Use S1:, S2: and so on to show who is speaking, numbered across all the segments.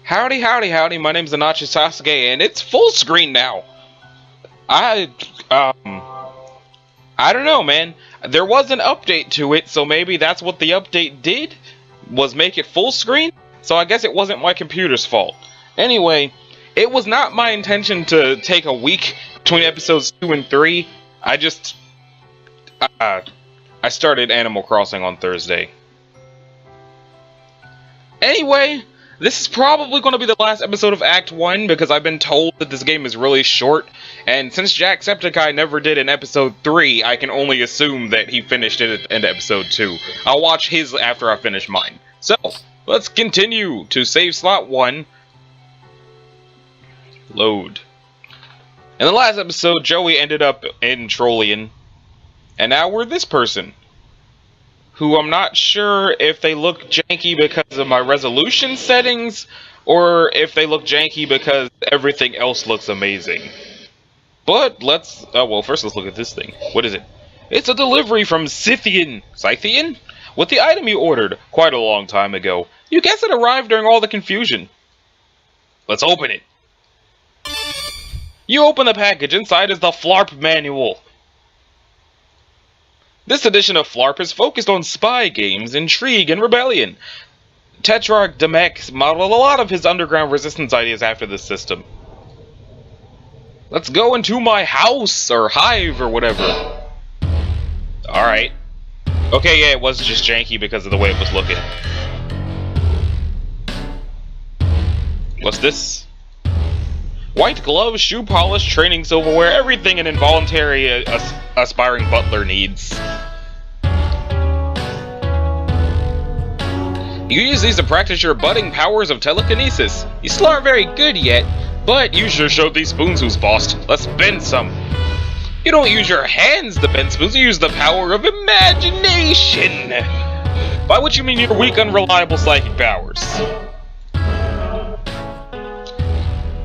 S1: Howdy, howdy, howdy, my name's Anachi Sasuke, and it's full screen now. I don't know, man. There was an update to it, so maybe that's what the update did, was make it full screen? So I guess it wasn't my computer's fault. Anyway, it was not my intention to take a week between episodes 2 and 3. I started Animal Crossing on Thursday. Anyway, this is probably going to be the last episode of Act 1, because I've been told that this game is really short, and since Jacksepticeye never did an episode 3, I can only assume that he finished it in episode 2. I'll watch his after I finish mine. So, let's continue to save slot 1. Load. In the last episode, Joey ended up in Trollian, and now we're this person, who I'm not sure if they look janky because of my resolution settings, or if they look janky because everything else looks amazing. But let's, first let's look at this thing. What is it? It's a delivery from Scythian, with the item you ordered quite a long time ago. You guess it arrived during all the confusion. Let's open it. You open the package. Inside is the Flarp manual. This edition of Flarp is focused on spy games, intrigue, and rebellion. Tetrarch Demek modeled a lot of his underground resistance ideas after this system. Let's go into my house, or hive, or whatever. Alright. Okay, yeah, it was just janky because of the way it was looking. What's this? White gloves, shoe polish, training silverware, everything an involuntary aspiring butler needs. You use these to practice your budding powers of telekinesis. You still aren't very good yet, but you sure showed these spoons who's bossed. Let's bend some. You don't use your hands to bend spoons, you use the power of imagination. By which you mean your weak, unreliable psychic powers.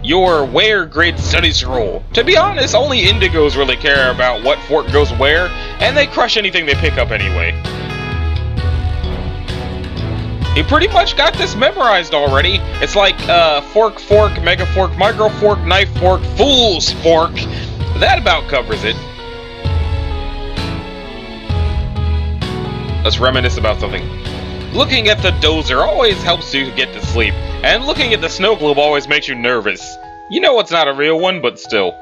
S1: Your where grid study scroll. To be honest, only indigos really care about what fork goes where, and they crush anything they pick up anyway. You pretty much got this memorized already. It's like fork, mega fork, micro fork, knife fork, fool's fork. That about covers it. Let's reminisce about something. Looking at the dozer always helps you get to sleep, and looking at the snow globe always makes you nervous. You know it's not a real one, but still.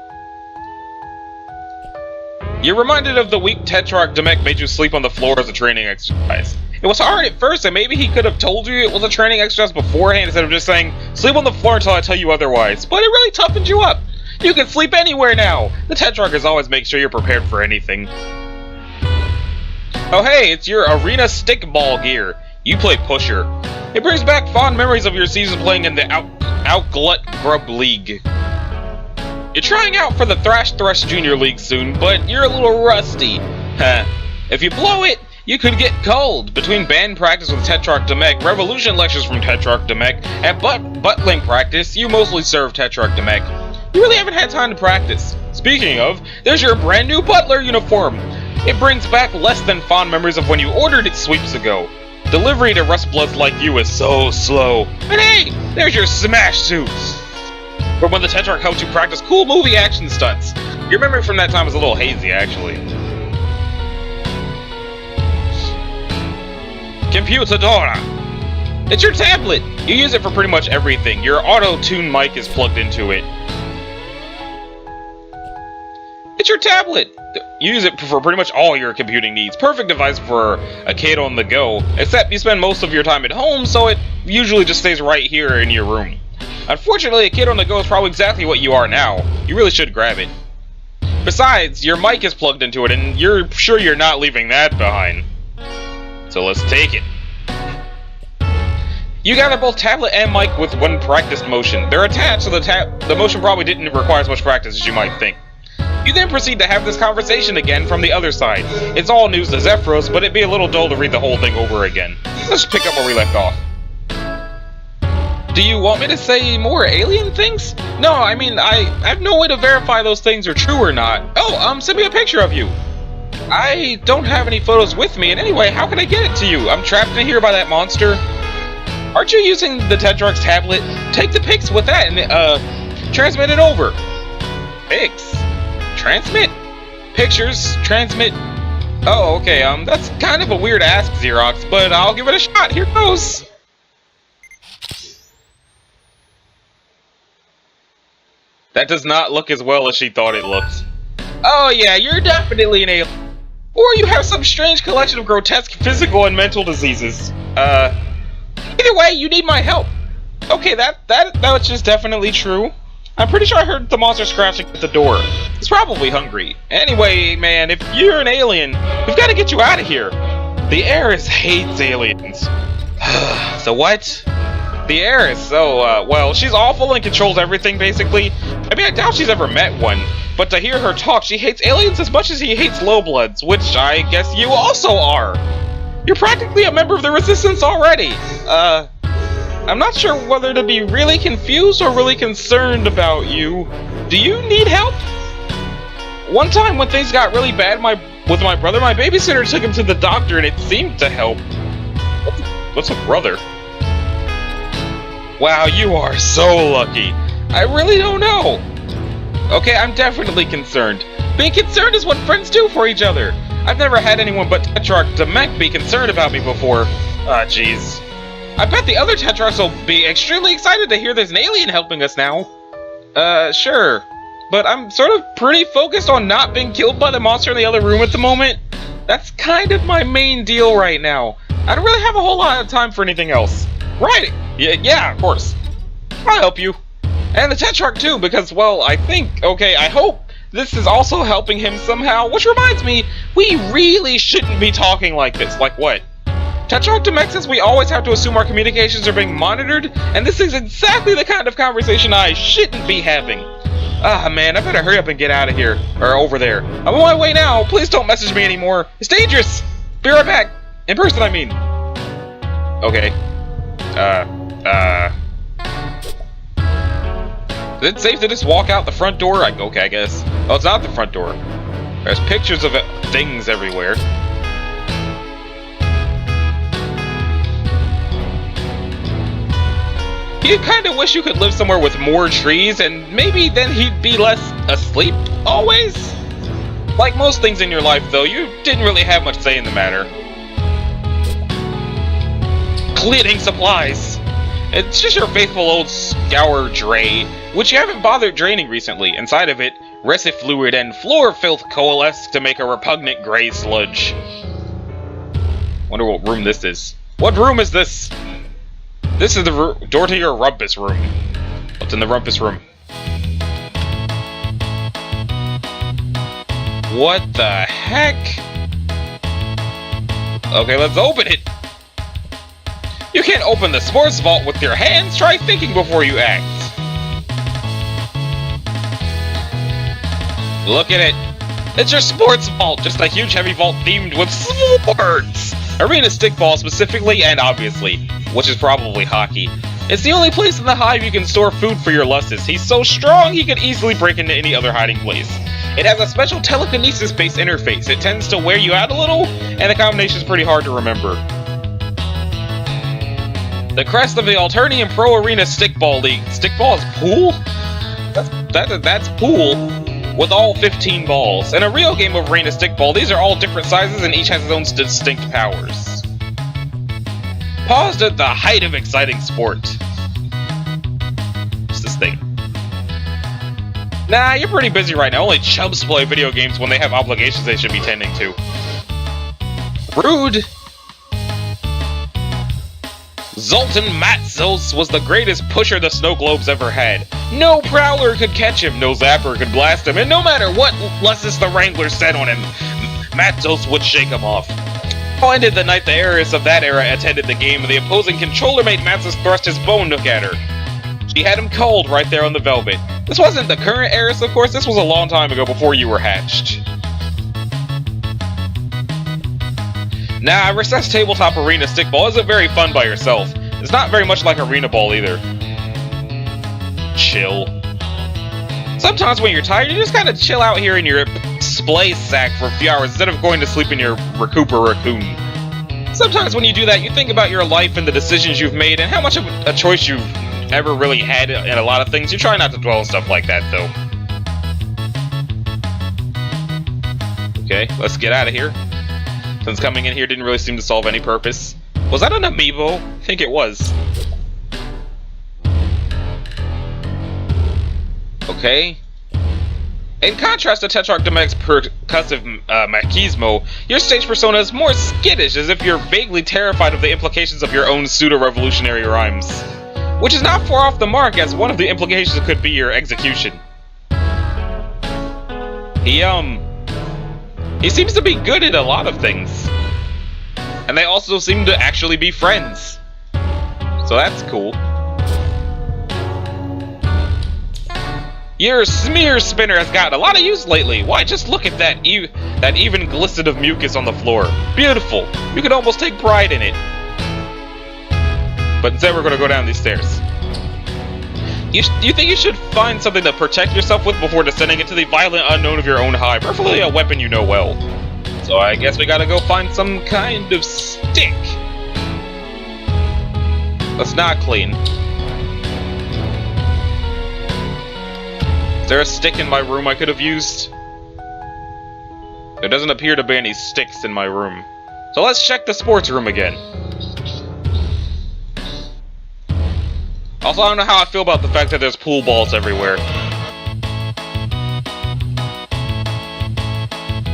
S1: You're reminded of the week Tetrarch Demek made you sleep on the floor as a training exercise. It was hard at first, and maybe he could have told you it was a training exercise beforehand instead of just saying, sleep on the floor until I tell you otherwise. But it really toughened you up. You can sleep anywhere now. The Tetrarchs always make sure you're prepared for anything. Oh hey, it's your arena stickball gear. You play Pusher. It brings back fond memories of your season playing in the Outglut Grub League. You're trying out for the Thrash Junior League soon, but you're a little rusty. Huh. If you blow it, you could get cold. Between band practice with Tetrarch Demek, revolution lectures from Tetrarch Demek, and buttling practice, you mostly serve Tetrarch Demek. You really haven't had time to practice. Speaking of, there's your brand new butler uniform. It brings back less than fond memories of when you ordered it sweeps ago. Delivery to Rustbloods like you is so slow. And hey, there's your smash suits. From when the Tetrarch helped you practice cool movie action stunts. Your memory from that time is a little hazy, actually. Computadora. It's your tablet. You use it for pretty much everything. Your auto-tune mic is plugged into it. It's your tablet. You use it for pretty much all your computing needs. Perfect device for a kid on the go, except you spend most of your time at home, so it usually just stays right here in your room. Unfortunately, a kid on the go is probably exactly what you are now. You really should grab it. Besides, your mic is plugged into it, and you're sure you're not leaving that behind. So let's take it. You gather both tablet and mic with one practiced motion. They're attached, so the motion probably didn't require as much practice as you might think. You then proceed to have this conversation again from the other side. It's all news to Zephyros, but it'd be a little dull to read the whole thing over again. Let's pick up where we left off. Do you want me to say more alien things? No, I mean, I have no way to verify those things are true or not. Oh, send me a picture of you. I don't have any photos with me, and anyway, how can I get it to you? I'm trapped in here by that monster. Aren't you using the Tetrarch's tablet? Take the pics with that and transmit it over. Pics? Transmit? Pictures? Transmit? Oh, okay, that's kind of a weird ask, Xerox, but I'll give it a shot. Here goes. That does not look as well as she thought it looked. Oh yeah, you're definitely an alien. Or you have some strange collection of grotesque physical and mental diseases. Either way, you need my help. Okay, that's just definitely true. I'm pretty sure I heard the monster scratching at the door. It's probably hungry. Anyway, man, if you're an alien, we've got to get you out of here. The heiress hates aliens. So what? The heiress, well, she's awful and controls everything, basically. I mean, I doubt she's ever met one. But to hear her talk, she hates aliens as much as he hates lowbloods, which I guess you also are. You're practically a member of the Resistance already. I'm not sure whether to be really confused or really concerned about you. Do you need help? One time when things got really bad with my brother, my babysitter took him to the doctor and it seemed to help. What's a brother? Wow, you are so lucky. I really don't know. Okay, I'm definitely concerned. Being concerned is what friends do for each other. I've never had anyone but Tetrarch Demek be concerned about me before. Ah, jeez. I bet the other Tetrarchs will be extremely excited to hear there's an alien helping us now. Sure. But I'm sort of pretty focused on not being killed by the monster in the other room at the moment. That's kind of my main deal right now. I don't really have a whole lot of time for anything else. Right. Yeah, of course. I'll help you. And the Tetrarch too, because, well, I hope this is also helping him somehow. Which reminds me, we really shouldn't be talking like this. Like what? Tetrarch Demek says we always have to assume our communications are being monitored, and this is exactly the kind of conversation I shouldn't be having. Ah, man, I better hurry up and get out of here. Or over there. I'm on my way now. Please don't message me anymore. It's dangerous. Be right back. In person, I mean. Okay. Is it safe to just walk out the front door? Okay, I guess. Oh, it's not the front door. There's pictures of things everywhere. You kind of wish you could live somewhere with more trees, and maybe then he'd be less asleep, always? Like most things in your life, though, you didn't really have much say in the matter. Cleaning supplies. It's just your faithful old scour dray, which you haven't bothered draining recently. Inside of it, resin fluid and floor filth coalesce to make a repugnant gray sludge. Wonder what room this is. What room is this? This is the door to your rumpus room. What's in the rumpus room? What the heck? Okay, let's open it. You can't open the sports vault with your hands. Try thinking before you act. Look at it. It's your sports vault, just a huge heavy vault themed with sports. Arena stickball specifically and obviously, which is probably hockey. It's the only place in the hive you can store food for your Lustus. He's so strong he could easily break into any other hiding place. It has a special telekinesis-based interface. It tends to wear you out a little, and the combination is pretty hard to remember. The crest of the Alternium Pro Arena Stickball League. Stickball is pool? That's pool. With all 15 balls. In a real game of Arena Stickball, these are all different sizes and each has its own distinct powers. Paused at the height of exciting sport. What's this thing? Nah, you're pretty busy right now. Only chubs play video games when they have obligations they should be tending to. Rude! Zoltan Matzos was the greatest pusher the Snow Globes ever had. No Prowler could catch him, no Zapper could blast him, and no matter what Lustus the Wrangler said on him, Matzos would shake him off. All ended the night the heiress of that era attended the game, and the opposing controller made Matzos thrust his bone nook at her. She had him cold right there on the velvet. This wasn't the current heiress, of course, this was a long time ago before you were hatched. Nah, Recess Tabletop Arena Stickball isn't very fun by yourself. It's not very much like Arena Ball either. Chill. Sometimes when you're tired, you just kind of chill out here in your splay sack for a few hours instead of going to sleep in your Recupera Raccoon. Sometimes when you do that, you think about your life and the decisions you've made and how much of a choice you've ever really had in a lot of things. You try not to dwell on stuff like that, though. Okay, let's get out of here. Since coming in here didn't really seem to solve any purpose. Was that an amiibo? I think it was. Okay. In contrast to Tetrarch Domec's percussive machismo, your stage persona is more skittish, as if you're vaguely terrified of the implications of your own pseudo-revolutionary rhymes. Which is not far off the mark, as one of the implications could be your execution. He seems to be good at a lot of things. And they also seem to actually be friends. So that's cool. Your smear spinner has gotten a lot of use lately. Why, just look at that even glisten of mucus on the floor. Beautiful. You can almost take pride in it. But instead we're going to go down these stairs. You think you should find something to protect yourself with before descending into the violent unknown of your own hive, preferably a weapon you know well. So I guess we gotta go find some kind of stick. That's not clean. Is there a stick in my room I could have used? There doesn't appear to be any sticks in my room. So let's check the sports room again. Also, I don't know how I feel about the fact that there's pool balls everywhere.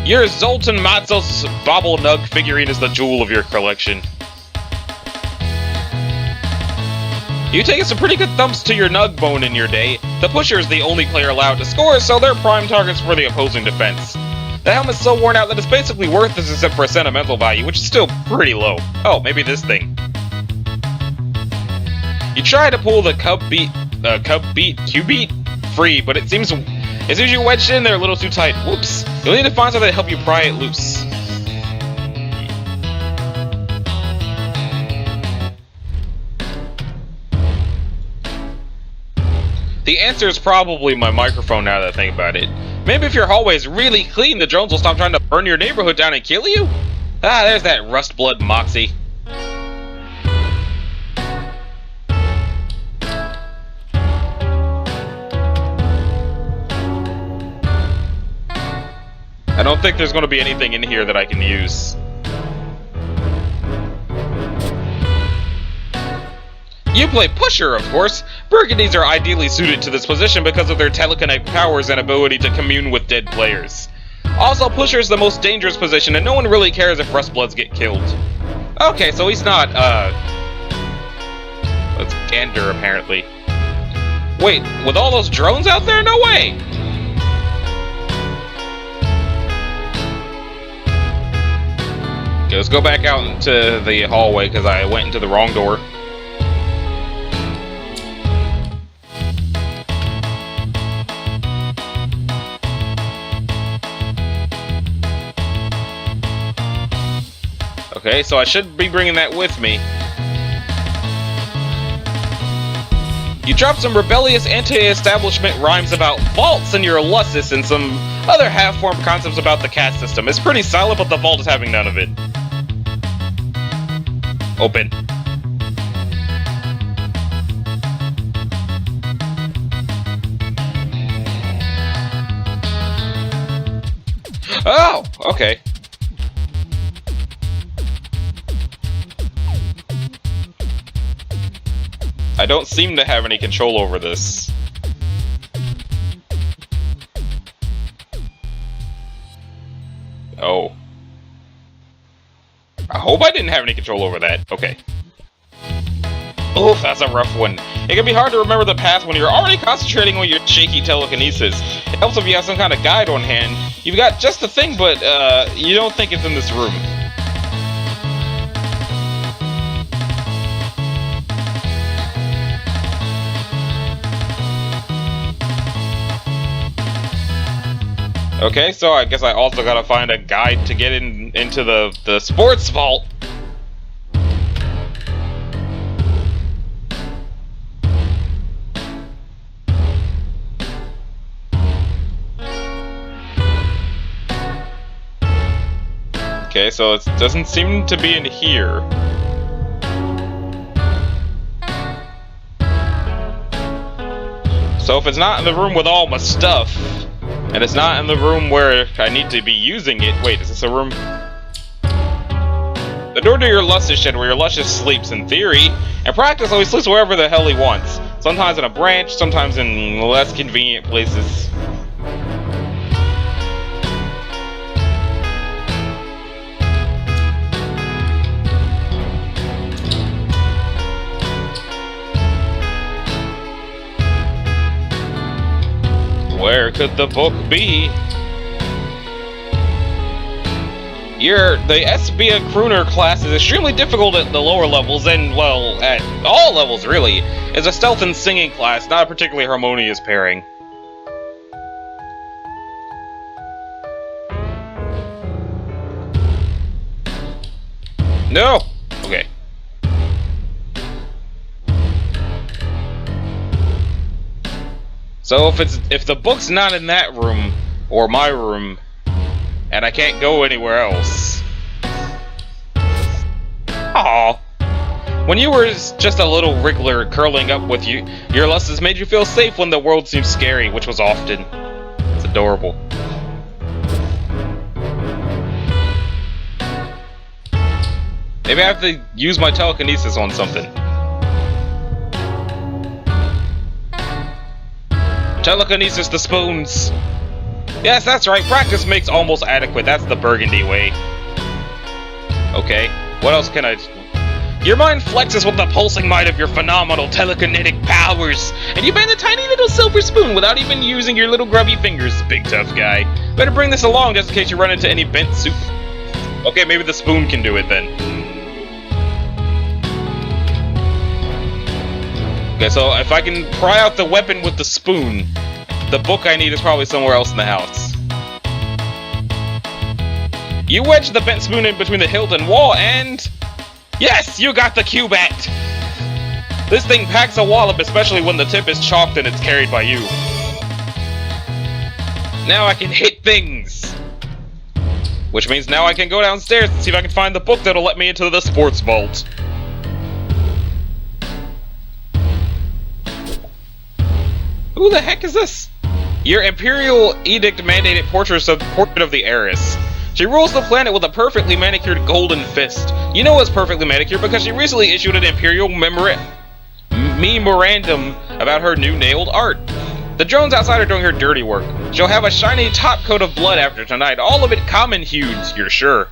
S1: Your Zoltan Matzos Bobble Nug figurine is the jewel of your collection. You've taken some pretty good thumps to your Nug bone in your day. The Pusher is the only player allowed to score, so they're prime targets for the opposing defense. The helmet's so worn out that it's basically worthless except for a sentimental value, which is still pretty low. Oh, maybe this thing. You try to pull the Q-beat free, but it seems you're wedged in there a little too tight. Whoops. You'll need to find something to help you pry it loose. The answer is probably my microphone now that I think about it. Maybe if your hallway is really clean, the drones will stop trying to burn your neighborhood down and kill you? Ah, there's that rust blood moxie. I don't think there's going to be anything in here that I can use. You play Pusher, of course. Burgundies are ideally suited to this position because of their telekinetic powers and ability to commune with dead players. Also, Pusher is the most dangerous position, and no one really cares if Rustbloods get killed. Okay, so he's not, that's Gander, apparently. Wait, with all those drones out there? No way! Okay, let's go back out into the hallway because I went into the wrong door. Okay, so I should be bringing that with me. You dropped some rebellious anti-establishment rhymes about vaults in your Lussus and some other half-formed concepts about the caste system. It's pretty solid, but the vault is having none of it. Open. Oh, okay. I don't seem to have any control over this. Oh. I hope I didn't have any control over that. Okay. Oof, that's a rough one. It can be hard to remember the path when you're already concentrating on your shaky telekinesis. It helps if you have some kind of guide on hand. You've got just the thing, but you don't think it's in this room. Okay, so I guess I also gotta find a guide to get into the sports vault. Okay, so it doesn't seem to be in here. So if it's not in the room with all my stuff, and it's not in the room where I need to be using it... Wait, is this a room? The door to your luscious shed where your luscious sleeps, in theory. In practice, he sleeps wherever the hell he wants. Sometimes in a branch, sometimes in less convenient places. Where could the book be? The SBA Crooner class is extremely difficult at the lower levels, and, well, at all levels, really. It's a stealth and singing class, not a particularly harmonious pairing. No! Okay. So if the book's not in that room, or my room, and I can't go anywhere else. Aww. When you were just a little wriggler curling up with you, your lusts made you feel safe when the world seemed scary, which was often. It's adorable. Maybe I have to use my telekinesis on something. Telekinesis the spoons. Yes, that's right. Practice makes almost adequate. That's the Burgundy way. Okay. What else can I... Your mind flexes with the pulsing might of your phenomenal telekinetic powers, and you bend a tiny little silver spoon without even using your little grubby fingers, big tough guy. Better bring this along just in case you run into any bent soup. Okay, maybe the spoon can do it then. Okay, so if I can pry out the weapon with the spoon, the book I need is probably somewhere else in the house. You wedge the bent spoon in between the hilt and wall and... Yes! You got the Cubat! This thing packs a wallop, especially when the tip is chalked and it's carried by you. Now I can hit things! Which means now I can go downstairs and see if I can find the book that'll let me into the sports vault. Who the heck is this? Your Imperial Edict mandated portrait of the heiress. She rules the planet with a perfectly manicured golden fist. You know it's perfectly manicured because she recently issued an Imperial memorandum about her new nailed art. The drones outside are doing her dirty work. She'll have a shiny top coat of blood after tonight, all of it common hued, you're sure.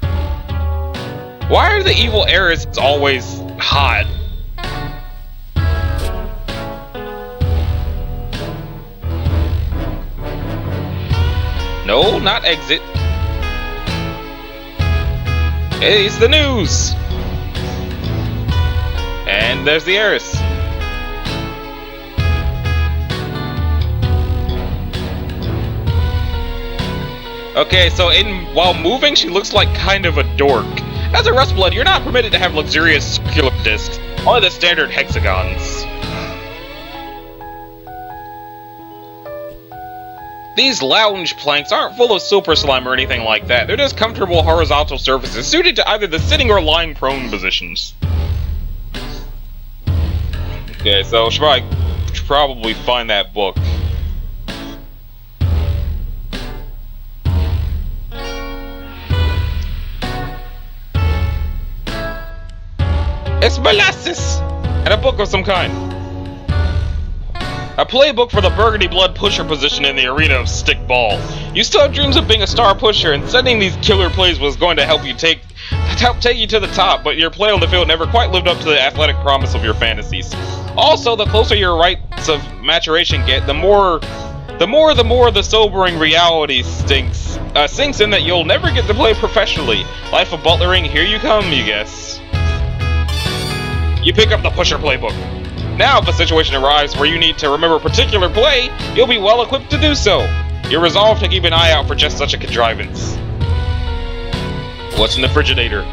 S1: Why are the evil heiresses always hot? No, not exit. Hey, it's the news! And there's the heiress. Okay, so while moving, she looks like kind of a dork. As a Rustblood, you're not permitted to have luxurious circular discs, only the standard hexagons. These lounge planks aren't full of super slime or anything like that. They're just comfortable horizontal surfaces suited to either the sitting or lying prone positions. Okay, so should probably find that book. It's molasses! And a book of some kind. A playbook for the Burgundy Blood pusher position in the arena of stickball. You still have dreams of being a star pusher, and sending these killer plays was going to help you take you to the top, but your play on the field never quite lived up to the athletic promise of your fantasies. Also, the closer your rites of maturation get, the more the sobering reality sinks in that you'll never get to play professionally. Life of butlering, here you come, you guess. You pick up the pusher playbook. Now, if a situation arrives where you need to remember a particular play, you'll be well equipped to do so. You're resolved to keep an eye out for just such a contrivance. What's in the Frigidator?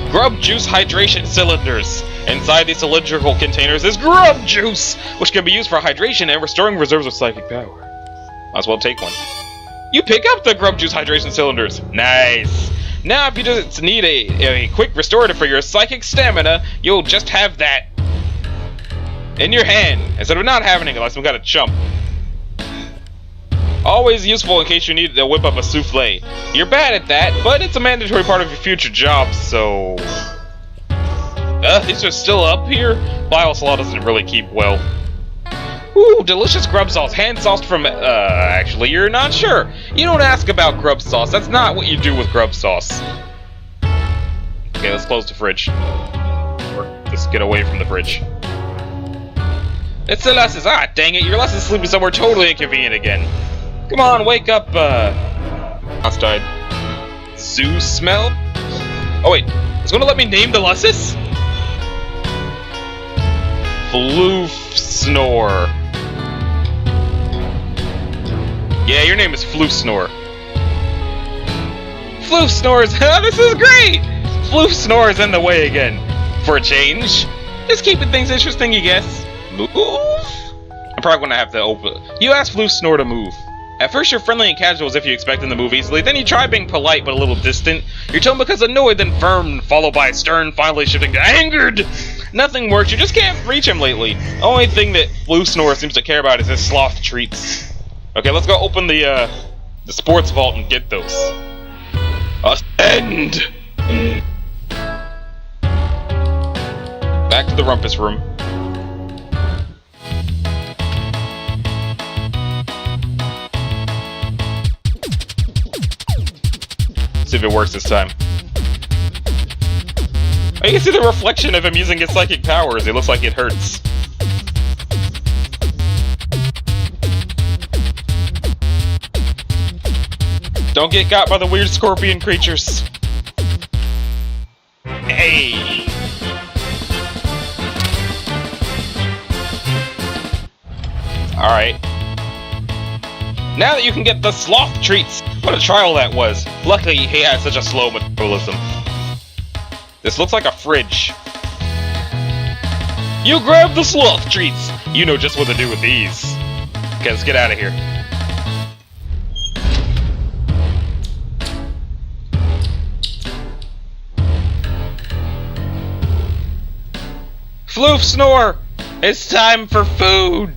S1: Grub juice hydration cylinders. Inside these cylindrical containers is grub juice, which can be used for hydration and restoring reserves of psychic power. Might as well take one. You pick up the grub juice hydration cylinders. Nice. Now, if you just need a quick restorative for your psychic stamina, you'll just have that in your hand instead of not having it like some kind of chump. Always useful in case you need to whip up a souffle. You're bad at that, but it's a mandatory part of your future job, so... these are still up here? Bioslaw doesn't really keep well. Ooh, delicious grub sauce, hand-sauced from... actually, you're not sure. You don't ask about grub sauce, that's not what you do with grub sauce. Okay, let's close the fridge. Or just get away from the fridge. It's the Lusses. Ah, dang it, your Lusses sleeping somewhere totally inconvenient again. Come on, wake up, Mouse died. Zoo smell? Oh wait, it's gonna let me name the Lusses? Floof Snore. Yeah, your name is Floof Snore. Floof Snores, this is great! Floof Snore is in the way again. For a change. Just keeping things interesting, you guess. Move? I'm probably gonna have to open... You asked Floof Snore to move. At first you're friendly and casual as if you expect him to move easily, then you try being polite but a little distant. Your tone becomes annoyed, then firm, followed by stern, finally shifting to angered! Nothing works, you just can't reach him lately. Only thing that Floof Snore seems to care about is his sloth treats. Okay, let's go open the sports vault and get those. Ascend! Back to the rumpus room. See if it works this time. Oh, you can see the reflection of him using his psychic powers. It looks like it hurts. Don't get got by the weird scorpion creatures. Hey! Alright. Now that you can get the sloth treats! What a trial that was. Luckily, he had such a slow metabolism. This looks like a fridge. You grab the sloth treats! You know just what to do with these. Okay, let's get out of here. Floof Snore! It's time for food!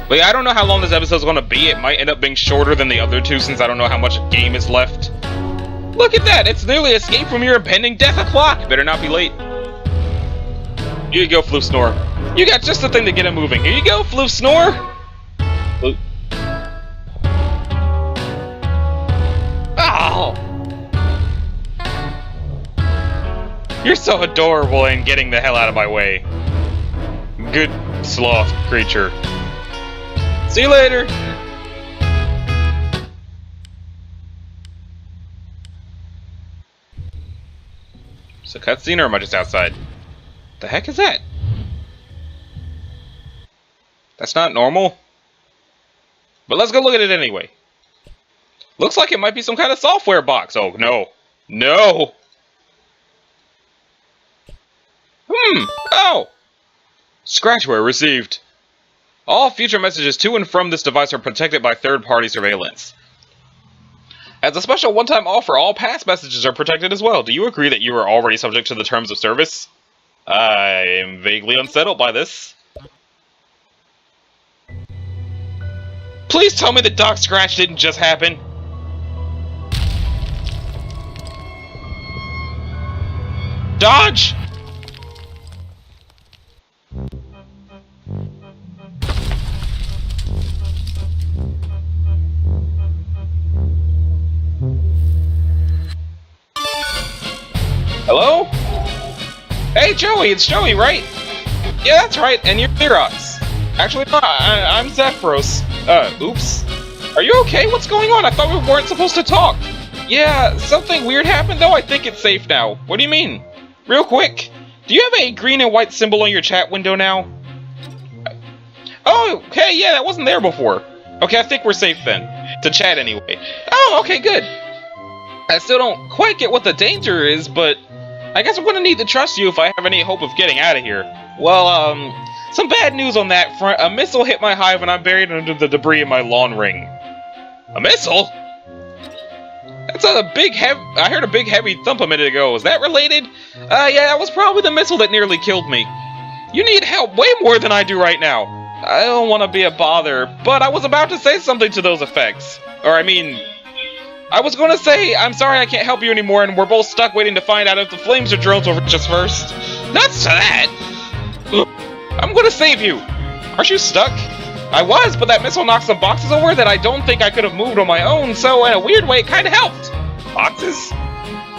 S1: But yeah, I don't know how long this episode's gonna be. It might end up being shorter than the other two since I don't know how much game is left. Look at that! It's nearly escaped from your impending death o'clock! Better not be late. Here you go, Floof Snore. You got just the thing to get him moving. Here you go, Floof Snore! Floof. Oh! You're so adorable in getting the hell out of my way. Good sloth creature. See you later! It's a cutscene, or am I just outside? The heck is that? That's not normal. But let's go look at it anyway. Looks like it might be some kind of software box. Oh, no. No! Oh! Scratchware received. All future messages to and from this device are protected by third-party surveillance. As a special one-time offer, all past messages are protected as well. Do you agree that you are already subject to the terms of service? I am vaguely unsettled by this. Please tell me that Doc Scratch didn't just happen. Dodge! Hello? Hey, Joey, it's Joey, right? Yeah, that's right, and you're Xerox. Actually, no, I'm Zephyros. Oops. Are you okay? What's going on? I thought we weren't supposed to talk. Yeah, something weird happened, though. I think it's safe now. What do you mean? Real quick, do you have a green and white symbol on your chat window now? Oh, okay, yeah, that wasn't there before. Okay, I think we're safe then. To chat anyway. Oh, okay, good. I still don't quite get what the danger is, but I guess I'm gonna need to trust you if I have any hope of getting out of here. Well, Some bad news on that front. A missile hit my hive and I'm buried under the debris in my lawn ring. A missile? That's a big I heard a big heavy thump a minute ago. Is that related? Yeah, that was probably the missile that nearly killed me. You need help way more than I do right now. I don't want to be a bother, but I was about to say something to those effects. Or, I mean, I was going to say, I'm sorry I can't help you anymore, and we're both stuck waiting to find out if the flames or drones will reach us first. Nuts to that! I'm going to save you. Aren't you stuck? I was, but that missile knocked some boxes over that I don't think I could have moved on my own, so in a weird way, it kind of helped. Boxes?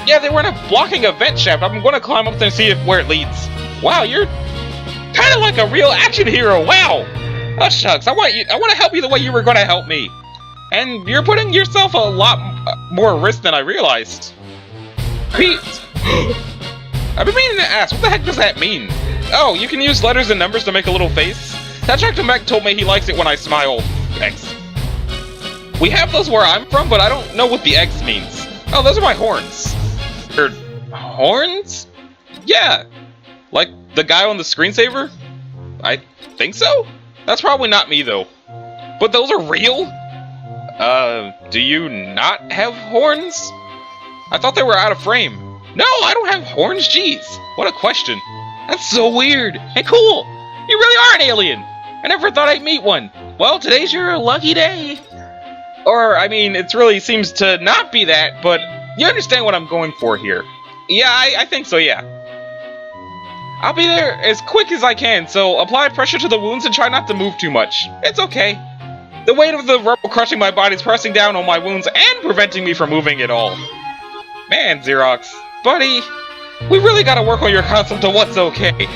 S1: Yeah, they were blocking a vent shaft. I'm going to climb up there and see where it leads. Wow, you're kind of like a real action hero. Wow. Oh, shucks. I want to help you the way you were going to help me. And you're putting yourself a lot more risk than I realized. Pete. I've been meaning to ask, what the heck does that mean? Oh, you can use letters and numbers to make a little face? Dr. Mech told me he likes it when I smile. X. We have those where I'm from, but I don't know what the X means. Oh, those are my horns. Horns? Yeah. Like the guy on the screensaver? I think so? That's probably not me, though. But those are real? Do you not have horns? I thought they were out of frame. No, I don't have horns, jeez. What a question. That's so weird. And cool. You really are an alien. I never thought I'd meet one. Well, today's your lucky day. Or, I mean, it really seems to not be that, but you understand what I'm going for here. Yeah, I think so, yeah. I'll be there as quick as I can, so apply pressure to the wounds and try not to move too much. It's okay. The weight of the rubble crushing my body is pressing down on my wounds and preventing me from moving at all. Man, Xerox. Buddy, we really gotta work on your concept of what's okay.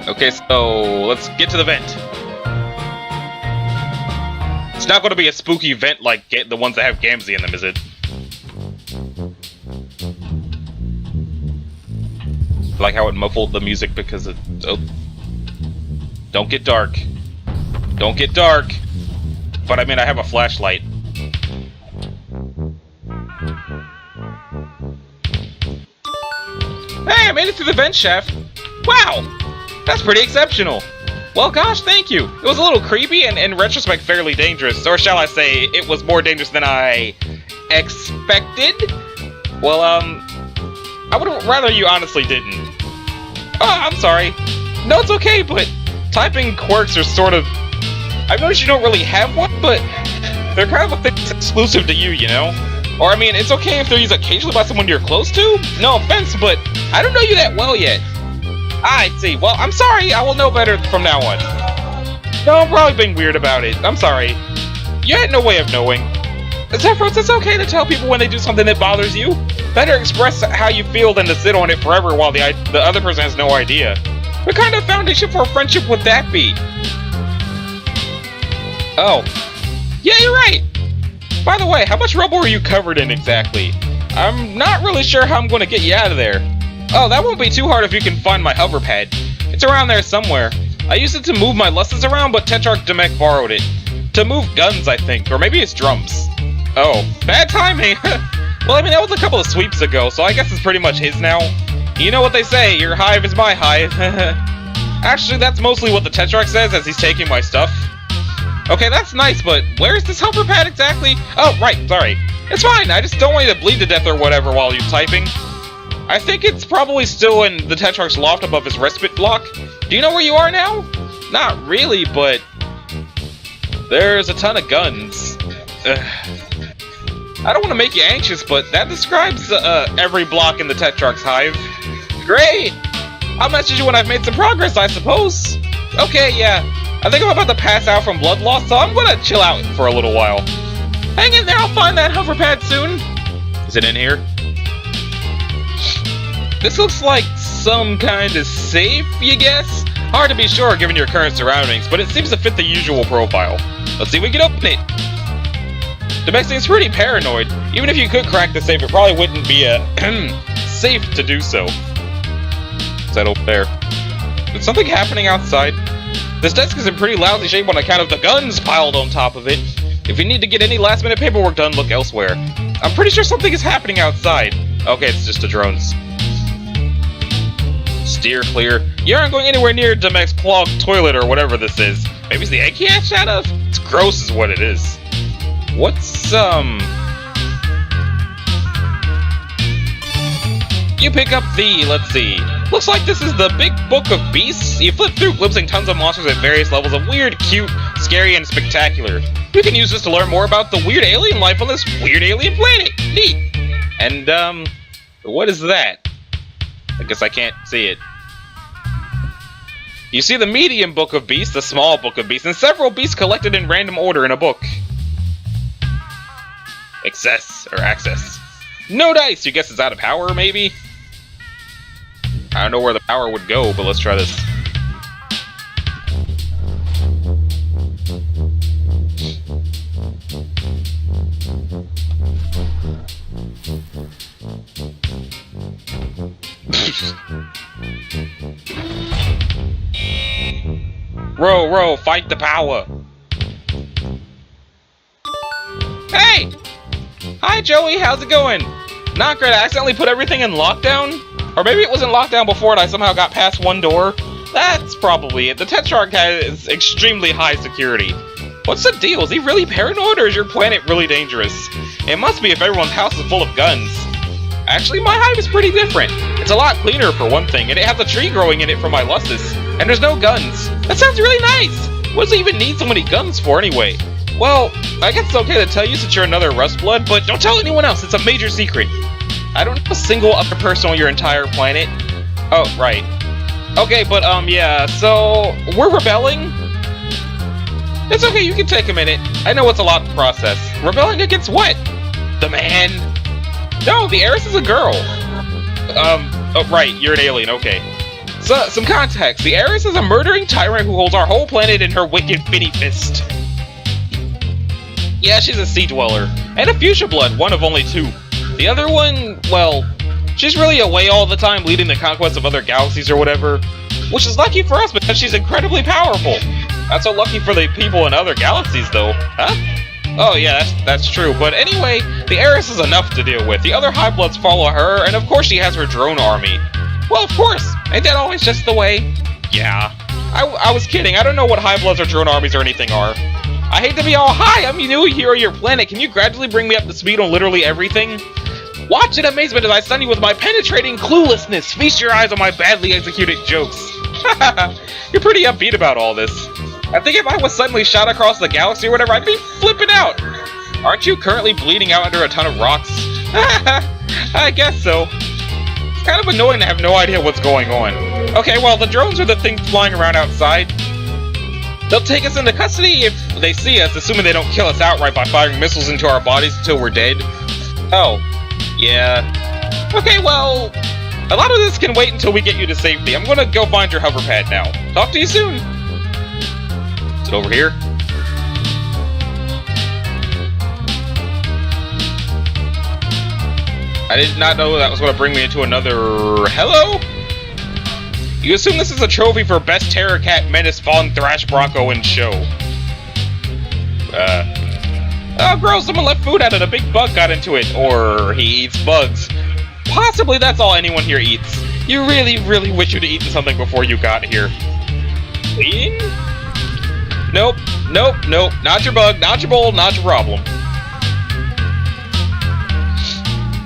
S1: Okay, so let's get to the vent. It's not going to be a spooky vent like the ones that have Gamzee in them, is it? I like how it muffled the music because it... Oh. Don't get dark. Don't get dark. But I mean, I have a flashlight. Hey, I made it through the vent shaft. Wow! That's pretty exceptional. Well, gosh, thank you. It was a little creepy and, in retrospect, fairly dangerous. Or shall I say, it was more dangerous than I expected? Well, I would rather you honestly didn't. Oh, I'm sorry. No, it's okay, but typing quirks are sort of... I've noticed you don't really have one, but they're kind of a thing that's exclusive to you, you know? Or, I mean, it's okay if they're used occasionally by someone you're close to. No offense, but I don't know you that well yet. I see. Well, I'm sorry. I will know better from now on. No, I'm probably being weird about it. I'm sorry. You had no way of knowing. Zephyros, it's okay to tell people when they do something that bothers you. Better express how you feel than to sit on it forever while the other person has no idea. What kind of foundation for a friendship would that be? Oh. Yeah, you're right. By the way, how much rubble are you covered in exactly? I'm not really sure how I'm going to get you out of there. Oh, that won't be too hard if you can find my hover pad. It's around there somewhere. I used it to move my lessons around, but Tetrarch Demek borrowed it. To move guns, I think, or maybe it's drums. Oh, bad timing. Well, I mean, that was a couple of sweeps ago, so I guess it's pretty much his now. You know what they say, your hive is my hive. Actually, that's mostly what the Tetrarch says as he's taking my stuff. Okay, that's nice, but where is this hover pad exactly? Oh, right, sorry. It's fine, I just don't want you to bleed to death or whatever while you're typing. I think it's probably still in the Tetrarch's loft above his respite block. Do you know where you are now? Not really, but... there's a ton of guns. I don't want to make you anxious, but that describes every block in the Tetrarch's hive. Great! I'll message you when I've made some progress, I suppose. Okay, yeah. I think I'm about to pass out from blood loss, so I'm gonna chill out for a little while. Hang in there, I'll find that hover pad soon. Is it in here? This looks like some kind of safe, you guess? Hard to be sure given your current surroundings, but it seems to fit the usual profile. Let's see if we can open it. Demek seems pretty paranoid. Even if you could crack the safe, it probably wouldn't be safe to do so. Is that over there? Is something happening outside? This desk is in pretty lousy shape on account of the guns piled on top of it. If you need to get any last-minute paperwork done, look elsewhere. I'm pretty sure something is happening outside. Okay, it's just the drones. Steer clear. You aren't going anywhere near Demek's clogged toilet or whatever this is. Maybe it's the egg he hatched out of? It's gross is what it is. What's, You pick up the, let's see, looks like this is the Big Book of Beasts. You flip through glimpsing tons of monsters at various levels of weird, cute, scary, and spectacular. You can use this to learn more about the weird alien life on this weird alien planet. Neat. And, what is that? I guess I can't see it. You see the medium Book of Beasts, the small Book of Beasts, and several beasts collected in random order in a book. Access. No dice! You guess it's out of power, maybe? I don't know where the power would go, but let's try this. Row, fight the power! Hey! Hi, Joey, how's it going? Not great, I accidentally put everything in lockdown? Or maybe it was in lockdown before and I somehow got past one door? That's probably it. The Tetrarch has extremely high security. What's the deal? Is he really paranoid or is your planet really dangerous? It must be if everyone's house is full of guns. Actually, my hive is pretty different. It's a lot cleaner for one thing, and it has a tree growing in it for my lustus. And there's no guns. That sounds really nice! What does it even need so many guns for anyway? Well, I guess it's okay to tell you since you're another Rustblood, but don't tell anyone else, it's a major secret. I don't know a single other person on your entire planet. Oh, right. Okay, but, yeah, so, we're rebelling? It's okay, you can take a minute. I know it's a lot to process. Rebelling against what? The man? No, the heiress is a girl. Oh, right, you're an alien, okay. So, some context. The heiress is a murdering tyrant who holds our whole planet in her wicked finny fist. Yeah, she's a sea dweller. And a fuchsia blood, one of only two. The other one, well, she's really away all the time leading the conquest of other galaxies or whatever. Which is lucky for us because she's incredibly powerful. Not so lucky for the people in other galaxies though. Huh? Oh yeah, that's true. But anyway, the heiress is enough to deal with. The other High Bloods follow her, and of course she has her drone army. Well, of course. Ain't that always just the way? Yeah. I was kidding. I don't know what High Bloods or drone armies or anything are. I hate to be all, hi, I'm new here on your planet. Can you gradually bring me up to speed on literally everything? Watch in amazement as I stun you with my penetrating cluelessness. Feast your eyes on my badly executed jokes. You're pretty upbeat about all this. I think if I was suddenly shot across the galaxy or whatever, I'd be flipping out. Aren't you currently bleeding out under a ton of rocks? I guess so. It's kind of annoying to have no idea what's going on. Okay, well, the drones are the things flying around outside. They'll take us into custody if they see us, assuming they don't kill us outright by firing missiles into our bodies until we're dead. Oh, yeah. Okay, well, a lot of this can wait until we get you to safety. I'm gonna go find your hover pad now. Talk to you soon. Is it over here? I did not know that was gonna bring me into another... Hello? You assume this is a trophy for Best Terror Cat Menace Fawn Thrash Bronco in show. Oh, gross, someone left food out and a big bug got into it. Or he eats bugs. Possibly that's all anyone here eats. You really, really wish you'd eaten something before you got here. Clean? Nope. Not your bug, not your bowl, not your problem.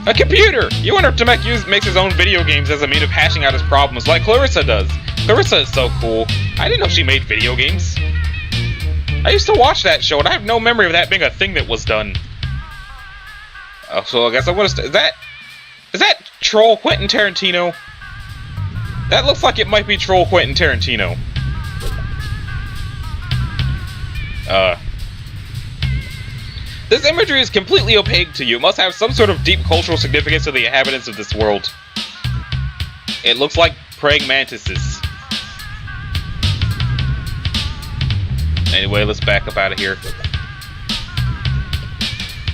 S1: A computer! You wonder if Demek makes his own video games as a means of hashing out his problems, like Clarissa does. Clarissa is so cool. I didn't know she made video games. I used to watch that show, and I have no memory of that being a thing that was done. Oh, so I guess I want to... Is that Troll Quentin Tarantino? That looks like it might be Troll Quentin Tarantino. This imagery is completely opaque to you. It must have some sort of deep cultural significance to the inhabitants of this world. It looks like praying mantises. Anyway, let's back up out of here.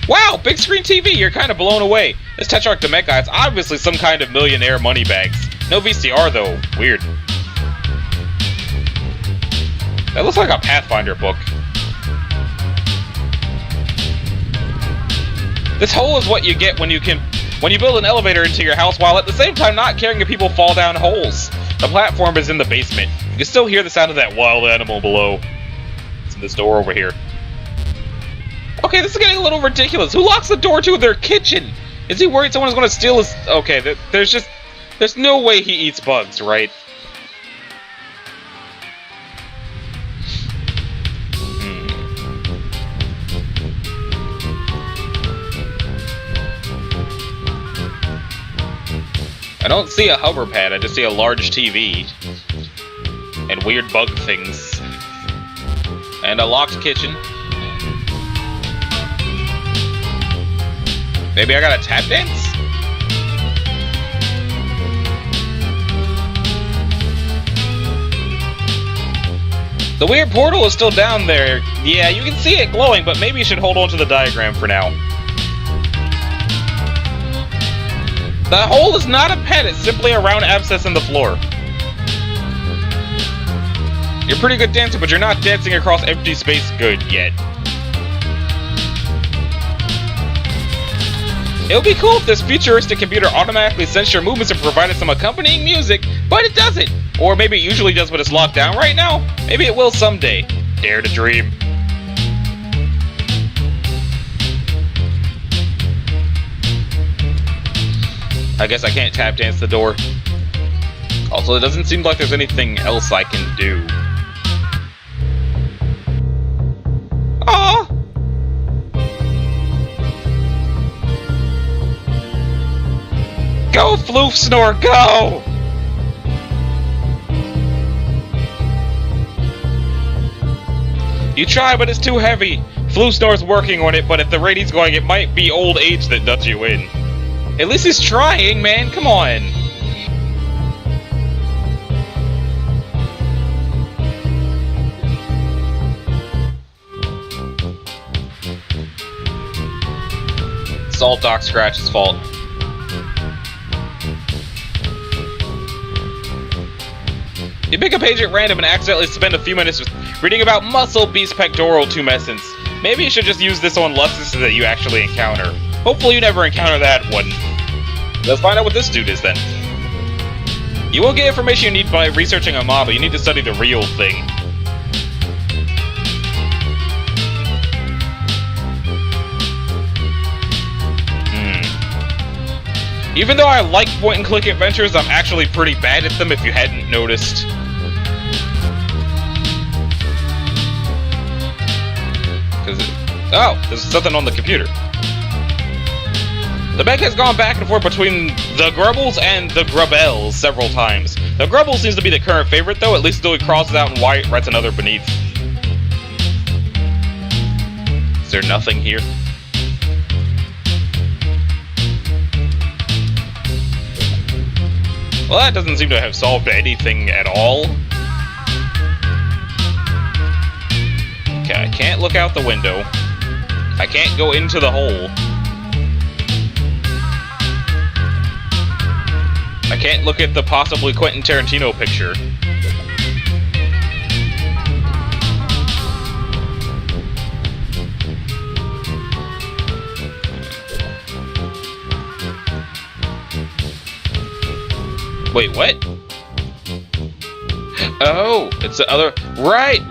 S1: Wow, big screen TV, you're kind of blown away. This Tetrarch Demek guy is obviously some kind of millionaire moneybags. No VCR though, weird. That looks like a Pathfinder book. This hole is what you get when you can when you build an elevator into your house while at the same time not caring if people fall down holes. The platform is in the basement. You can still hear the sound of that wild animal below. It's in this door over here. Okay, this is getting a little ridiculous. Who locks the door to their kitchen? Is he worried someone's going to steal his... Okay, there's no way he eats bugs, right? I don't see a hover pad, I just see a large TV. And weird bug things. And a locked kitchen. Maybe I gotta tap dance? The weird portal is still down there. Yeah, you can see it glowing, but maybe you should hold on to the diagram for now. The hole is not a pet, it's simply a round abscess in the floor. You're a pretty good dancer, but you're not dancing across empty space good yet. It would be cool if this futuristic computer automatically sensed your movements and provided some accompanying music, but it doesn't. Or maybe it usually does, but it's locked down right now. Maybe it will someday. Dare to dream. I guess I can't tap dance the door. Also, it doesn't seem like there's anything else I can do. Aww! Go, Floof Snore, go! You try, but it's too heavy. Floof Snore's working on it, but if the rate he's going, it might be old age that does you in. At least he's trying, man. Come on. It's all Doc Scratch's fault. You pick a page at random and accidentally spend a few minutes reading about muscle beast pectoral tumescence. Maybe you should just use this on lusts that you actually encounter. Hopefully you never encounter that one. Let's find out what this dude is then. You won't get information you need by researching a model. You need to study the real thing. Even though I like point-and-click adventures, I'm actually pretty bad at them if you hadn't noticed. Oh, there's something on the computer. The bank has gone back and forth between the Grubbles and the Grubels several times. The Grubble seems to be the current favorite, though, at least until he crosses out and writes another beneath. Is there nothing here? Well, that doesn't seem to have solved anything at all. Okay, I can't look out the window. I can't go into the hole. I can't look at the possibly Quentin Tarantino picture. Wait, what? Oh, it's the other... Right.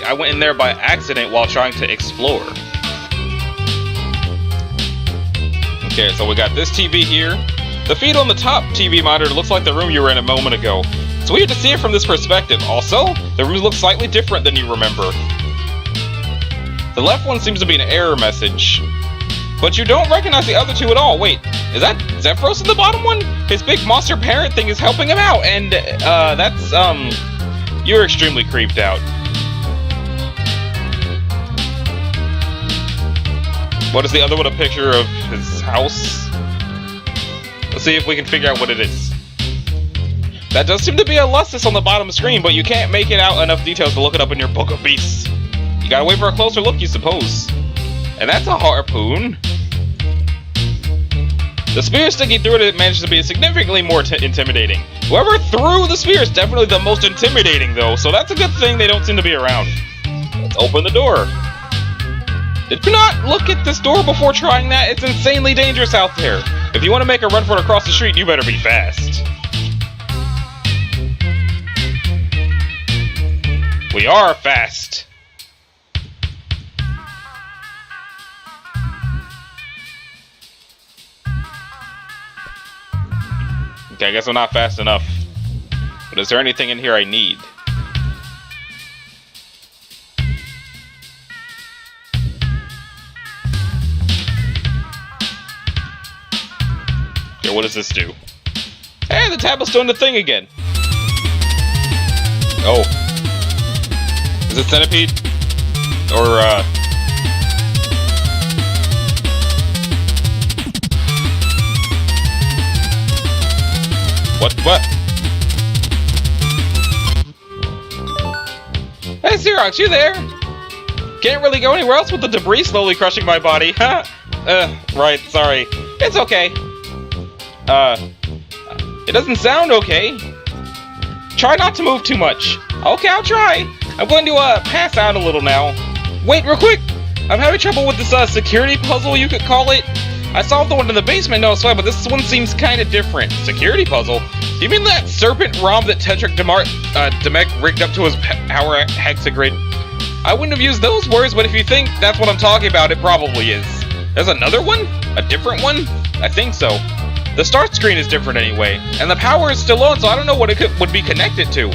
S1: I went in there by accident while trying to explore. Okay, so we got this TV here. The feed on the top TV monitor looks like the room you were in a moment ago. It's weird to see it from this perspective. Also, the room looks slightly different than you remember. The left one seems to be an error message. But you don't recognize the other two at all. Wait, is that Zephyros in the bottom one? His big monster parent thing is helping him out, and that's you're extremely creeped out. What is the other one? A picture of his house? Let's see if we can figure out what it is. That does seem to be a Lustus on the bottom screen, but you can't make it out enough details to look it up in your book of beasts. You gotta wait for a closer look, you suppose. And that's a harpoon. The spear sticking through it manages to be significantly more intimidating. Whoever threw the spear is definitely the most intimidating, though, so that's a good thing they don't seem to be around. Let's open the door. Did you not look at this door before trying that? It's insanely dangerous out there. If you want to make a run for it across the street, you better be fast. We are fast. Okay, I guess I'm not fast enough. But is there anything in here I need? Okay, what does this do? Hey, the tablet's doing the thing again. Oh. Is it centipede? Or, What? Hey, Xerox, you there? Can't really go anywhere else with the debris slowly crushing my body. Huh? Right, sorry. It's okay. It doesn't sound okay. Try not to move too much. Okay, I'll try. I'm going to, pass out a little now. Wait, real quick! I'm having trouble with this, security puzzle, you could call it. I solved the one in the basement, no sweat, but this one seems kinda different. Security puzzle? You mean that serpent ROM that Tetrick Demek rigged up to his power hexagrid? I wouldn't have used those words, but if you think that's what I'm talking about, it probably is. There's another one? A different one? I think so. The start screen is different anyway, and the power is still on, so I don't know what it would be connected to.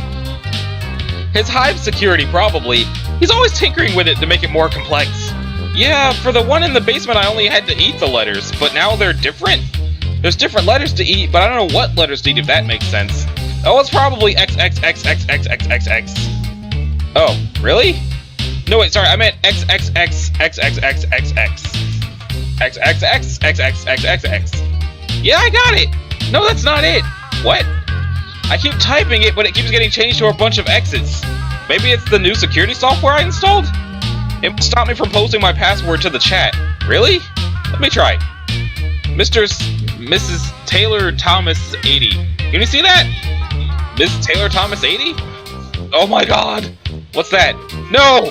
S1: His Hive security, probably. He's always tinkering with it to make it more complex. Yeah, for the one in the basement I only had to eat the letters, but now they're different. There's different letters to eat, but I don't know what letters to eat if that makes sense. Oh, it's probably XXXXXXXX. Oh, really? No, wait, sorry, I meant XXXXXXXX. XXXXXXXX. Yeah, I got it! No, that's not it! What? I keep typing it, but it keeps getting changed to a bunch of X's. Maybe it's the new security software I installed? It stopped me from posting my password to the chat. Really? Let me try. Mrs. Taylor Thomas 80. Can you see that? Miss Taylor Thomas 80? Oh my god! What's that? No!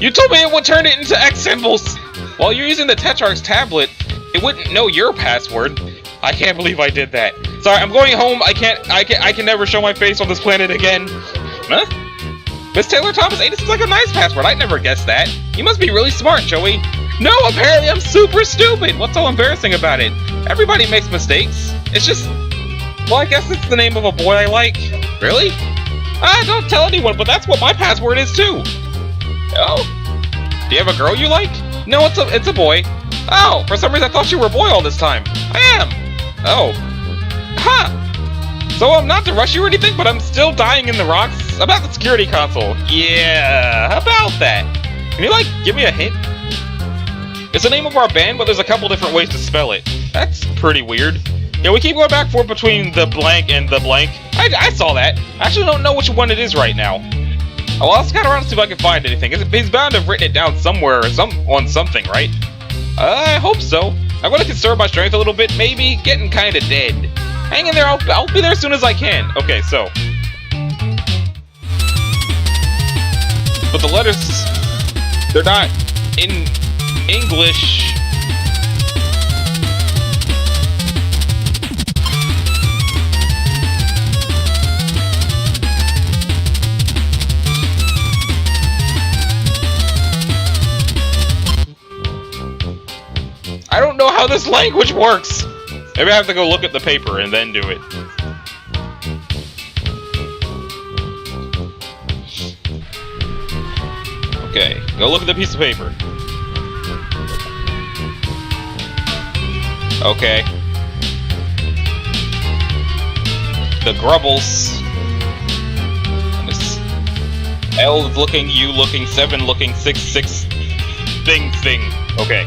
S1: You told me it would turn it into X symbols! While you're using the Tetrarch's tablet, it wouldn't know your password. I can't believe I did that. Sorry, I'm going home. I can never show my face on this planet again. Huh? Miss Taylor Thomas 80 seems like a nice password. I'd never guessed that. You must be really smart, Joey. No, apparently I'm super stupid. What's so embarrassing about it? Everybody makes mistakes. It's just... Well, I guess it's the name of a boy I like. Really? Don't tell anyone, but that's what my password is too. Oh? Do you have a girl you like? No, it's a boy. Oh, for some reason I thought you were a boy all this time. I am. Oh. Huh. So I'm not to rush you or anything, but I'm still dying in the rocks? About the security console. Yeah, how about that? Can you, like, give me a hint? It's the name of our band, but there's a couple different ways to spell it. That's pretty weird. Yeah, we keep going back and forth between the blank and the blank. I saw that. I actually don't know which one it is right now. Oh, I'll scout around to see if I can find anything. He's bound to have written it down somewhere or on something, right? I hope so. I'm going to conserve my strength a little bit, maybe. Getting kind of dead. Hang in there, I'll be there as soon as I can. Okay, so. But the letters, they're not in English. I don't know how this language works. Maybe I have to go look at the paper and then do it. Okay, go look at the piece of paper. Okay. The Grubbles. L looking, U looking, 7 looking, 6 thing. Okay.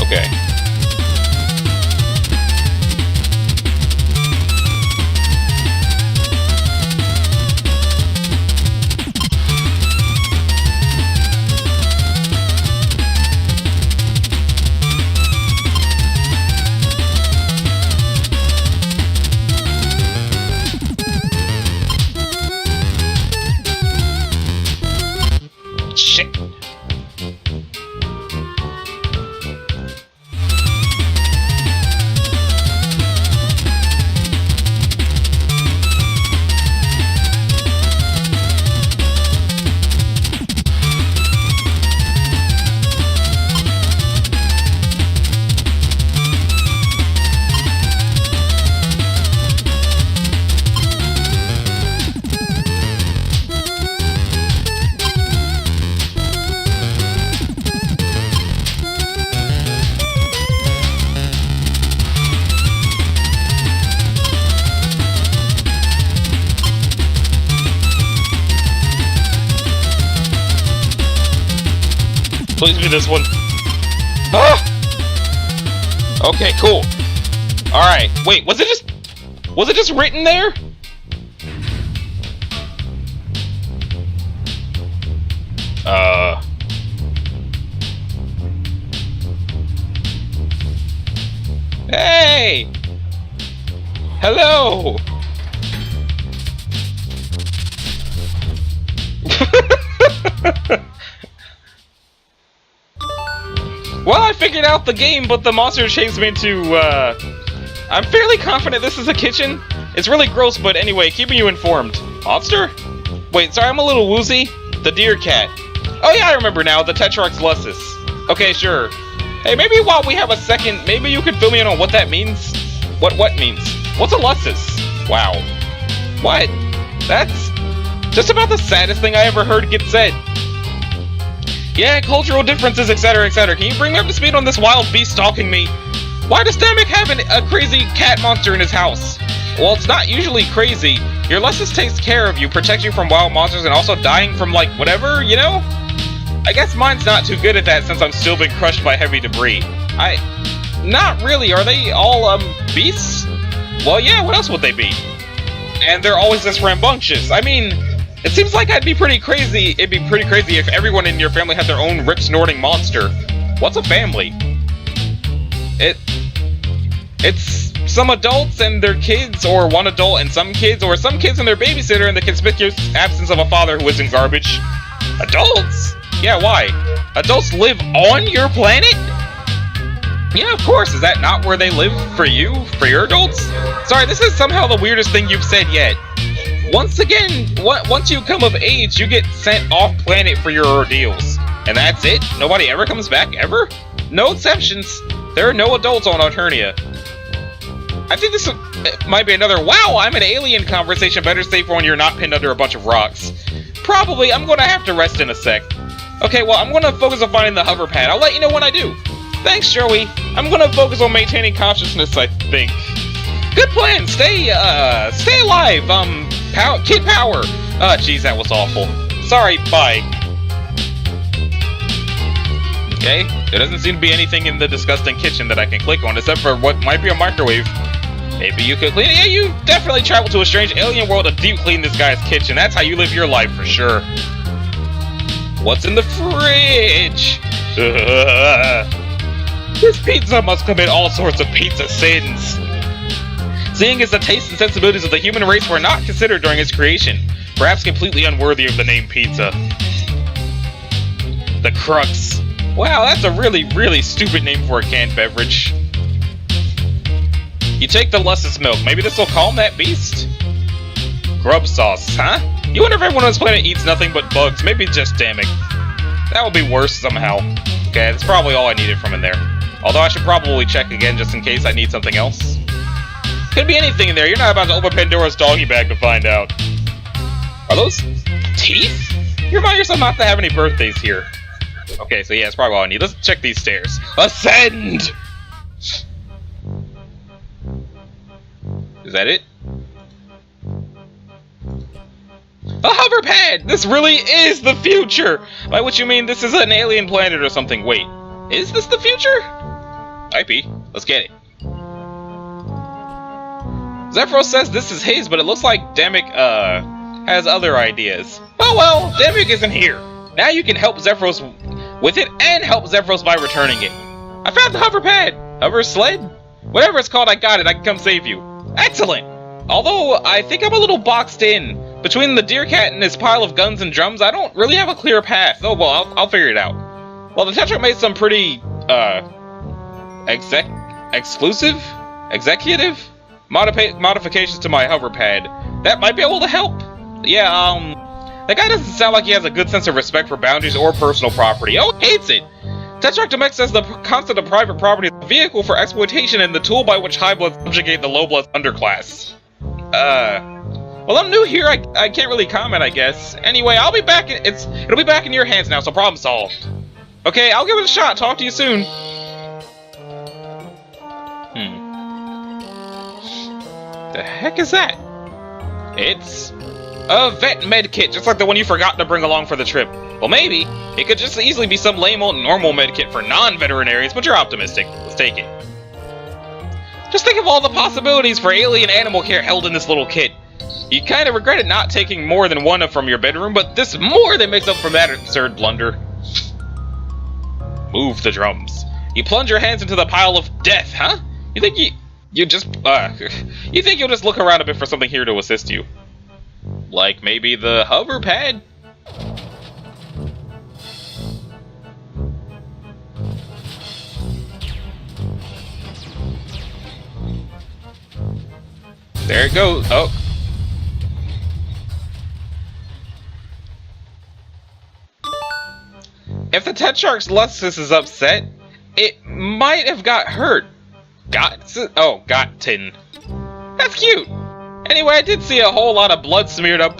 S1: Okay. Please be this one. Ah! Okay, cool. Alright, wait, was it just written there? Hey! Hello! Well, I figured out the game, but the monster changed me into, I'm fairly confident this is a kitchen. It's really gross, but anyway, keeping you informed. Monster? Wait, sorry, I'm a little woozy. The deer cat. Oh yeah, I remember now, the Tetrarch's Lussus. Okay, sure. Hey, maybe while we have a second, maybe you could fill me in on what that means? What means? What's a Lussus? Wow. What? That's just about the saddest thing I ever heard get said. Yeah, cultural differences, etc., etc. Can you bring me up to speed on this wild beast stalking me? Why does Stamek have a crazy cat monster in his house? Well, it's not usually crazy. Your Lussus takes care of you, protects you from wild monsters, and also dying from, like, whatever, you know? I guess mine's not too good at that since I'm still being crushed by heavy debris. Not really. Are they all, beasts? Well, yeah, what else would they be? And they're always this rambunctious. I mean, it seems like it'd be pretty crazy if everyone in your family had their own rip-snorting monster. What's a family? It's some adults and their kids, or one adult and some kids and their babysitter in the conspicuous absence of a father who isn't garbage. Adults? Yeah, why? Adults live on your planet? Yeah, of course. Is that not where they live for you? For your adults? Sorry, this is somehow the weirdest thing you've said yet. Once again, once you come of age, you get sent off-planet for your ordeals. And that's it? Nobody ever comes back, ever? No exceptions. There are no adults on Eternia. I think this might be another "wow, I'm an alien" conversation better safe when you're not pinned under a bunch of rocks. Probably. I'm gonna have to rest in a sec. Okay, well, I'm gonna focus on finding the hover pad. I'll let you know when I do. Thanks, Joey. I'm gonna focus on maintaining consciousness, I think. Good plan. Stay alive. Kid power. Jeez, that was awful. Sorry, bye. Okay, there doesn't seem to be anything in the disgusting kitchen that I can click on, except for what might be a microwave. Maybe you could clean it. Yeah, you definitely traveled to a strange alien world to deep clean this guy's kitchen. That's how you live your life, for sure. What's in the fridge? This pizza must commit all sorts of pizza sins. Seeing as the tastes and sensibilities of the human race were not considered during its creation, perhaps completely unworthy of the name pizza. The Crux. Wow, that's a really, really stupid name for a canned beverage. You take the Lussus milk. Maybe this will calm that beast? Grub sauce, huh? You wonder if everyone on this planet eats nothing but bugs. Maybe just Stamek. That would be worse somehow. Okay, that's probably all I needed from in there. Although I should probably check again just in case I need something else. Could be anything in there. You're not about to open Pandora's doggy bag to find out. Are those teeth? You remind yourself not to have any birthdays here. Okay, so yeah, that's probably all I need. Let's check these stairs. Ascend! Is that it? A hover pad! This really is the future! By which you mean this is an alien planet or something. Wait, is this the future? Might be. Let's get it. Zephyros says this is his, but it looks like Stamek, has other ideas. Oh well, Stamek isn't here. Now you can help Zephyros with it and help Zephyros by returning it. I found the hover pad! Hover sled? Whatever it's called, I got it. I can come save you. Excellent! Although, I think I'm a little boxed in. Between the deer cat and his pile of guns and drums, I don't really have a clear path. Oh well, I'll figure it out. Well, the Tetrarch made some pretty, executive modifications to my hover pad. That might be able to help. Yeah, that guy doesn't sound like he has a good sense of respect for boundaries or personal property. Oh, hates it! Tetrarch Demek says the concept of private property is a vehicle for exploitation and the tool by which high-bloods subjugate the low-bloods underclass. Well, I'm new here, I can't really comment, I guess. Anyway, I'll be back, it'll be back in your hands now, so problem solved. Okay, I'll give it a shot, talk to you soon. The heck is that? It's A vet med kit, just like the one you forgot to bring along for the trip. Well, maybe. It could just easily be some lame old normal med kit for non-veterinarians, but you're optimistic. Let's take it. Just think of all the possibilities for alien animal care held in this little kit. You kind of regretted not taking more than one from your bedroom, but this more than makes up for that absurd blunder. Move the drums. You plunge your hands into the pile of death, huh? You think you think you'll just look around a bit for something here to assist you? Like maybe the hover pad? There it goes. Oh. If the Tetrarch's Luxus is upset, it might have got hurt. Gotten. That's cute. Anyway, I did see a whole lot of blood smeared up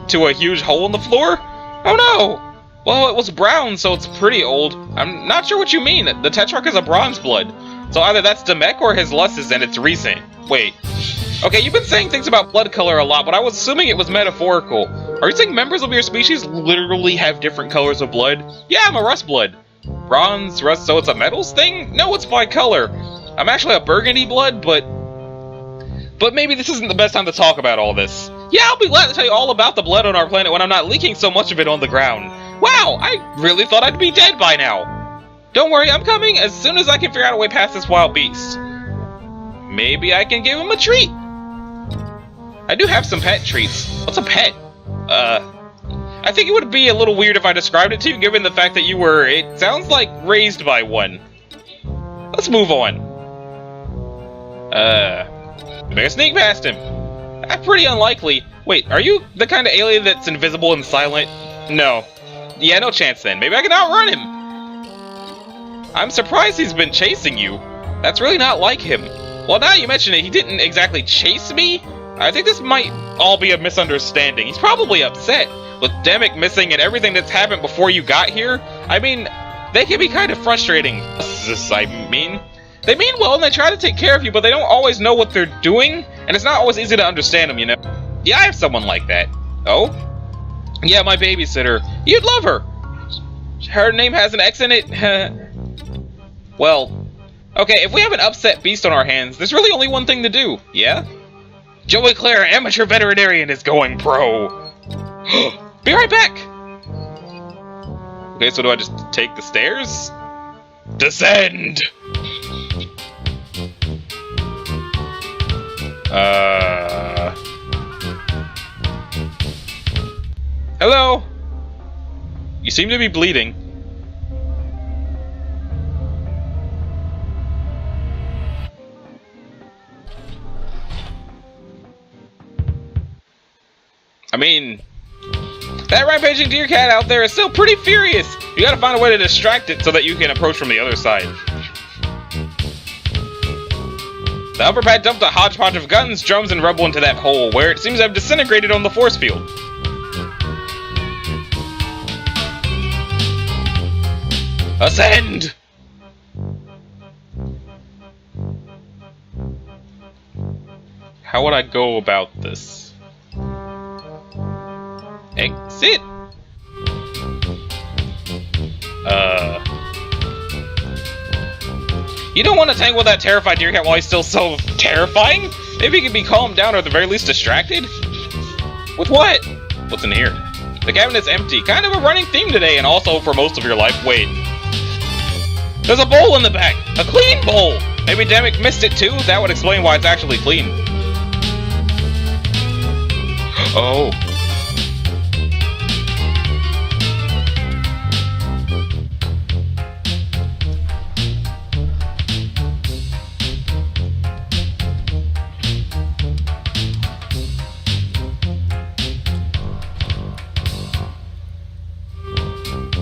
S1: to a huge hole in the floor. Oh no! Well, it was brown, so it's pretty old. I'm not sure what you mean. The Tetrarch is a bronze blood. So either that's Demek or his Luxus and it's recent. Wait. Okay, you've been saying things about blood color a lot, but I was assuming it was metaphorical. Are you saying members of your species literally have different colors of blood? Yeah, I'm a rust blood. Bronze, rust, so it's a metals thing? No, it's by color. I'm actually a burgundy blood, but maybe this isn't the best time to talk about all this. Yeah, I'll be glad to tell you all about the blood on our planet when I'm not leaking so much of it on the ground. Wow, I really thought I'd be dead by now. Don't worry, I'm coming as soon as I can figure out a way past this wild beast. Maybe I can give him a treat. I do have some pet treats. What's a pet? I think it would be a little weird if I described it to you, given the fact that you were, it sounds like, raised by one. Let's move on. Make a sneak past him. That's pretty unlikely. Wait, are you the kind of alien that's invisible and silent? No. Yeah, no chance then. Maybe I can outrun him. I'm surprised he's been chasing you. That's really not like him. Well, now you mention it, he didn't exactly chase me. I think this might all be a misunderstanding. He's probably upset. With Demek missing and everything that's happened before you got here, I mean, they can be kind of frustrating. They mean well and they try to take care of you, but they don't always know what they're doing, and it's not always easy to understand them, you know? Yeah, I have someone like that. Oh? Yeah, my babysitter. You'd love her. Her name has an X in it. Well, okay, if we have an upset beast on our hands, there's really only one thing to do, yeah? Joey Claire, amateur veterinarian, is going pro. Be right back! Okay, so do I just take the stairs? Descend! Hello? You seem to be bleeding. I mean, that rampaging deer cat out there is still pretty furious. You gotta find a way to distract it so that you can approach from the other side. The upper pad dumped a hodgepodge of guns, drums, and rubble into that hole, where it seems to have disintegrated on the force field. Ascend! How would I go about this? Exit? You don't want to tangle with that terrified deer cat while he's still so terrifying? Maybe he can be calmed down or at the very least distracted? With what? What's in here? The cabinet's empty. Kind of a running theme today and also for most of your life. Wait. There's a bowl in the back. A clean bowl. Maybe Demek missed it too? That would explain why it's actually clean. Oh.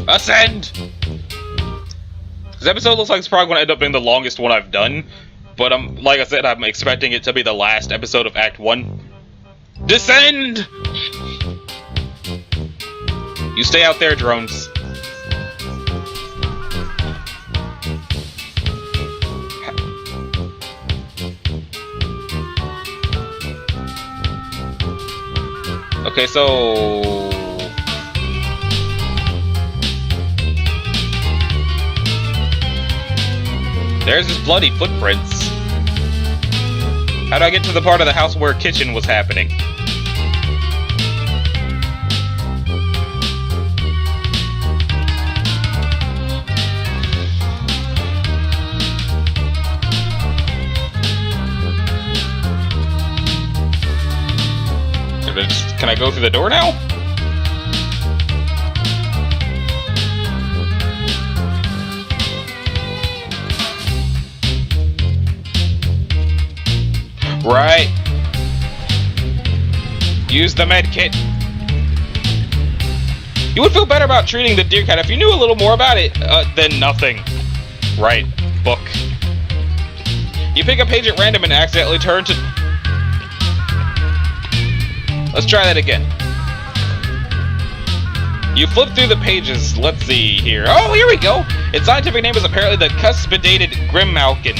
S1: Ascend! This episode looks like it's probably going to end up being the longest one I've done, but like I said, I'm expecting it to be the last episode of Act 1. Descend! You stay out there, drones. Okay, so... there's his bloody footprints. How do I get to the part of the house where kitchen was happening? Can I go through the door now? Right. Use the med kit. You would feel better about treating the deer cat if you knew a little more about it than nothing. Right. Book. You pick a page at random and accidentally turn to... Let's try that again. You flip through the pages. Let's see here. Oh, here we go. Its scientific name is apparently the cuspidated Grimmalkin.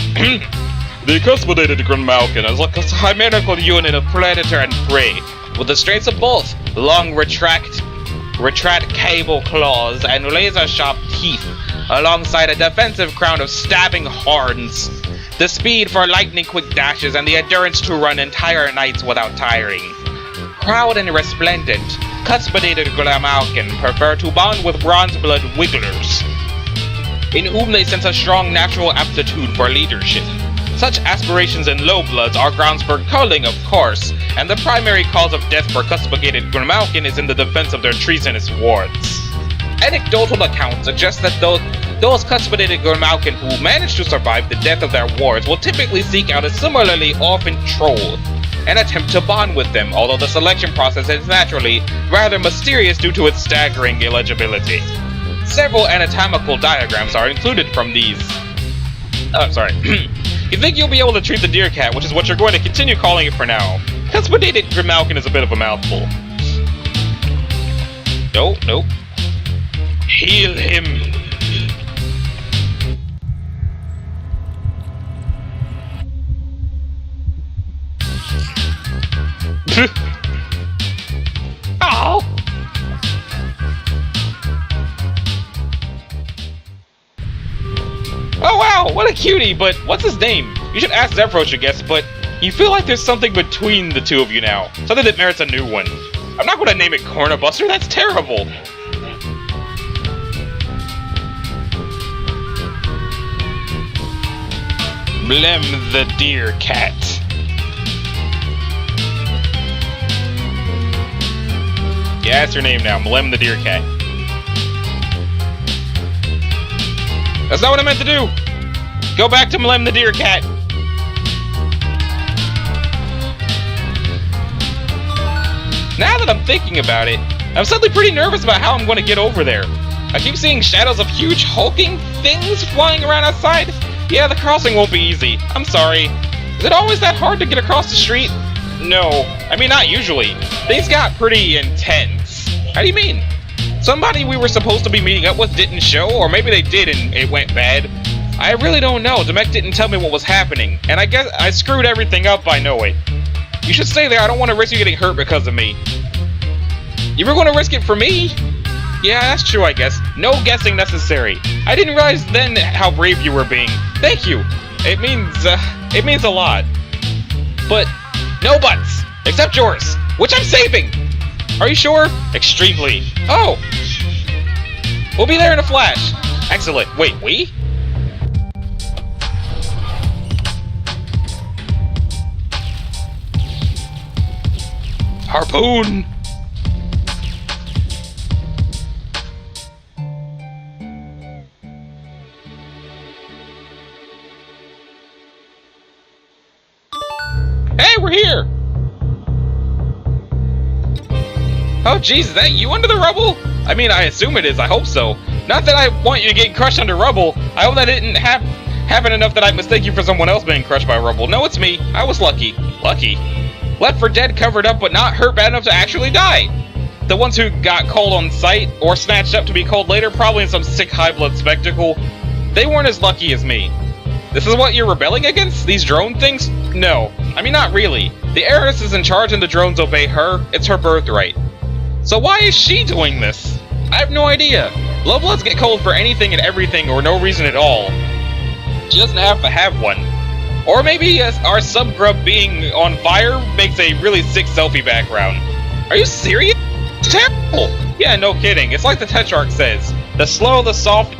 S1: The cuspidated Grimmalkin is like a chimerical unit of predator and prey, with the strengths of both long retractable claws and laser-sharp teeth, alongside a defensive crown of stabbing horns, the speed for lightning-quick dashes, and the endurance to run entire nights without tiring. Proud and resplendent, cuspidated Grimmalkin prefer to bond with bronze-blood wigglers, in whom they sense a strong natural aptitude for leadership. Such aspirations in low bloods are grounds for culling, of course, and the primary cause of death for cuspidated Grimmalkin is in the defense of their treasonous wards. Anecdotal accounts suggest that those cuspidated Grimmalkin who manage to survive the death of their wards will typically seek out a similarly orphaned troll and attempt to bond with them, although the selection process is naturally rather mysterious due to its staggering illegibility. Several anatomical diagrams are included from these... You think you'll be able to treat the deer cat, which is what you're going to continue calling it for now. Cuspidated Grimmalkin is a bit of a mouthful. Nope. Heal him. Ow! Oh wow, what a cutie, but what's his name? You should ask Zephyros, I guess, but you feel like there's something between the two of you now. Something that merits a new one. I'm not gonna name it Cornabuster, that's terrible! Blem the deer cat. Yeah, that's your name now, Blem the deer cat. That's not what I meant to do! Go back to Mlem the deer cat! Now that I'm thinking about it, I'm suddenly pretty nervous about how I'm going to get over there. I keep seeing shadows of huge hulking things flying around outside. Yeah, the crossing won't be easy. I'm sorry. Is it always that hard to get across the street? No. I mean, not usually. Things got pretty intense. How do you mean? Somebody we were supposed to be meeting up with didn't show, or maybe they did and it went bad. I really don't know. Demek didn't tell me what was happening, and I guess I screwed everything up, I know it. You should stay there. I don't want to risk you getting hurt because of me. You were going to risk it for me? Yeah, that's true, I guess. No guessing necessary. I didn't realize then how brave you were being. Thank you. It means a lot. But no buts, except yours, which I'm saving. Are you sure? Extremely. Oh! We'll be there in a flash. Excellent. Wait, we? Harpoon! Hey, we're here! Oh jeez, is that you under the rubble? I mean, I assume it is, I hope so. Not that I want you to get crushed under rubble. I hope that didn't happen enough that I mistake you for someone else being crushed by rubble. No, it's me. I was lucky. Lucky? Left for dead, covered up, but not hurt bad enough to actually die. The ones who got cold on sight, or snatched up to be cold later, probably in some sick high-blood spectacle, they weren't as lucky as me. This is what you're rebelling against? These drone things? No. I mean, not really. The heiress is in charge and the drones obey her. It's her birthright. So why is she doing this? I have no idea. Low bloods get cold for anything and everything or no reason at all. She doesn't have to have one. Or maybe our subgrub being on fire makes a really sick selfie background. Are you serious? It's terrible! Yeah, no kidding. It's like the Tetrarch says. The slow, the soft,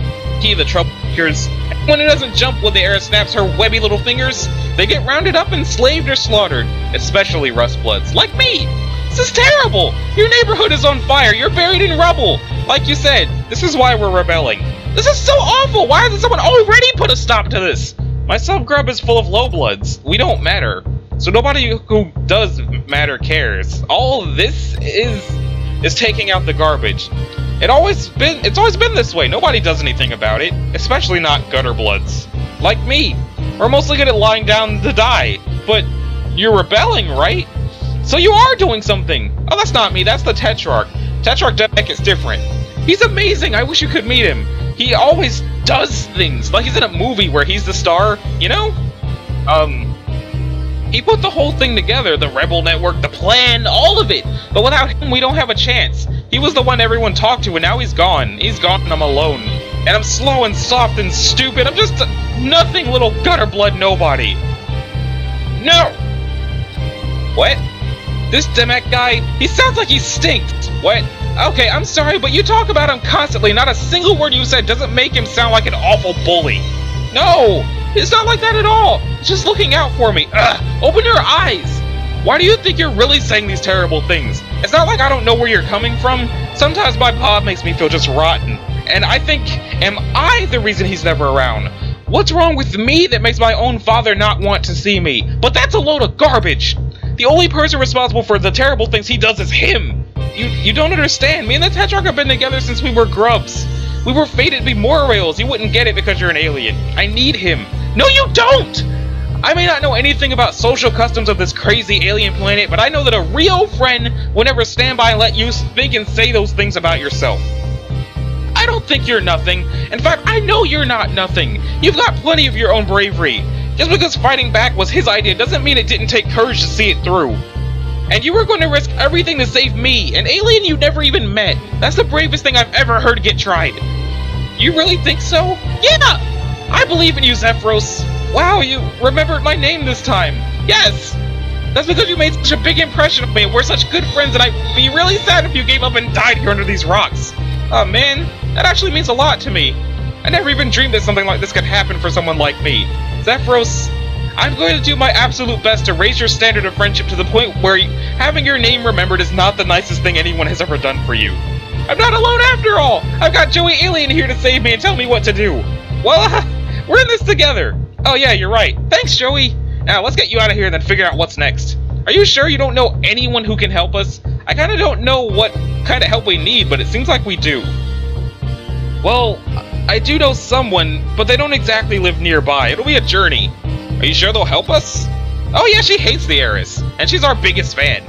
S1: the troublemakers. Anyone who doesn't jump when the air snaps her webby little fingers, they get rounded up, enslaved, or slaughtered. Especially rustbloods. Like me! This is terrible! Your neighborhood is on fire, you're buried in rubble! Like you said, this is why we're rebelling. This is so awful! Why hasn't someone already put a stop to this? My subgrub is full of low bloods. We don't matter. So nobody who does matter cares. All this is taking out the garbage. It's always been this way. Nobody does anything about it. Especially not gutter bloods. Like me. We're mostly good at lying down to die. But you're rebelling, right? So you are doing something! Oh, that's not me, that's the Tetrarch. Tetrarch Deck is different. He's amazing, I wish you could meet him. He always does things, like he's in a movie where he's the star, you know? He put the whole thing together, the Rebel Network, the plan, all of it. But without him, we don't have a chance. He was the one everyone talked to, and now he's gone. He's gone and I'm alone. And I'm slow and soft and stupid. I'm just a nothing little gutter blood nobody. No! What? This Demek guy, he sounds like he stinks. What? Okay, I'm sorry, but you talk about him constantly. Not a single word you said doesn't make him sound like an awful bully. No! It's not like that at all. It's just looking out for me. Ugh! Open your eyes! Why do you think you're really saying these terrible things? It's not like I don't know where you're coming from. Sometimes my pod makes me feel just rotten. And I think, am I the reason he's never around? What's wrong with me that makes my own father not want to see me? But that's a load of garbage! The only person responsible for the terrible things he does is him! You don't understand. Me and the Tetrarch have been together since we were grubs. We were fated to be morails. You wouldn't get it because you're an alien. I need him. No, you don't! I may not know anything about social customs of this crazy alien planet, but I know that a real friend will never stand by and let you think and say those things about yourself. I don't think you're nothing. In fact, I know you're not nothing. You've got plenty of your own bravery. Just because fighting back was his idea doesn't mean it didn't take courage to see it through. And you were going to risk everything to save me, an alien you never even met. That's the bravest thing I've ever heard get tried. You really think so? Yeah! I believe in you, Zephyros. Wow, you remembered my name this time. Yes! That's because you made such a big impression on me, and we're such good friends, and I'd be really sad if you gave up and died here under these rocks. Oh man, that actually means a lot to me. I never even dreamed that something like this could happen for someone like me. Zephyros, I'm going to do my absolute best to raise your standard of friendship to the point where having your name remembered is not the nicest thing anyone has ever done for you. I'm not alone after all! I've got Joey Alien here to save me and tell me what to do. Well, we're in this together. Oh yeah, you're right. Thanks, Joey. Now, let's get you out of here and then figure out what's next. Are you sure you don't know anyone who can help us? I kinda don't know what kind of help we need, but it seems like we do. Well, I do know someone, but they don't exactly live nearby. It'll be a journey. Are you sure they'll help us? Oh yeah, she hates the heiress, and she's our biggest fan.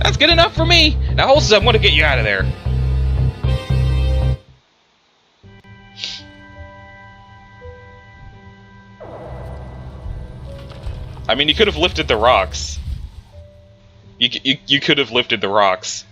S1: That's good enough for me. Now, Holston, I'm gonna get you out of there. I mean, you could have lifted the rocks. You could have lifted the rocks.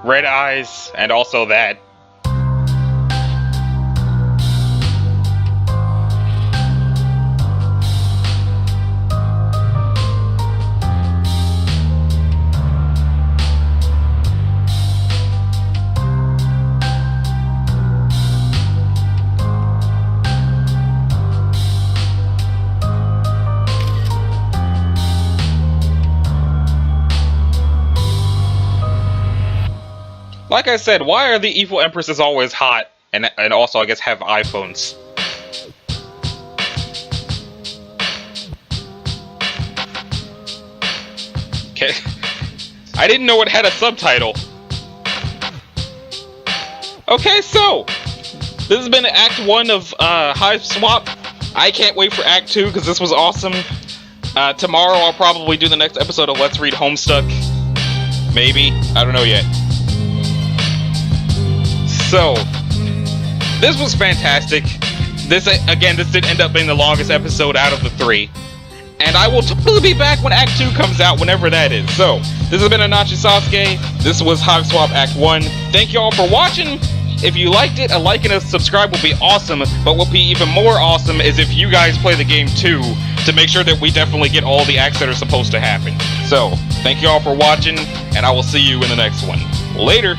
S1: Red eyes, and also that. like I said, why are the evil empresses always hot? And also, I guess, have iPhones. Okay. I didn't know it had a subtitle. Okay, so this has been Act 1 of Hiveswap. I can't wait for Act 2 because this was awesome. Tomorrow I'll probably do the next episode of Let's Read Homestuck. Maybe. I don't know yet. So, this was fantastic. This did end up being the longest episode out of the 3. And I will totally be back when Act 2 comes out, whenever that is. So, this has been Anachi Sasuke. This was Hiveswap Act 1. Thank you all for watching. If you liked it, a like and a subscribe would be awesome. But what would be even more awesome is if you guys play the game too, to make sure that we definitely get all the acts that are supposed to happen. So, thank you all for watching, and I will see you in the next one. Later!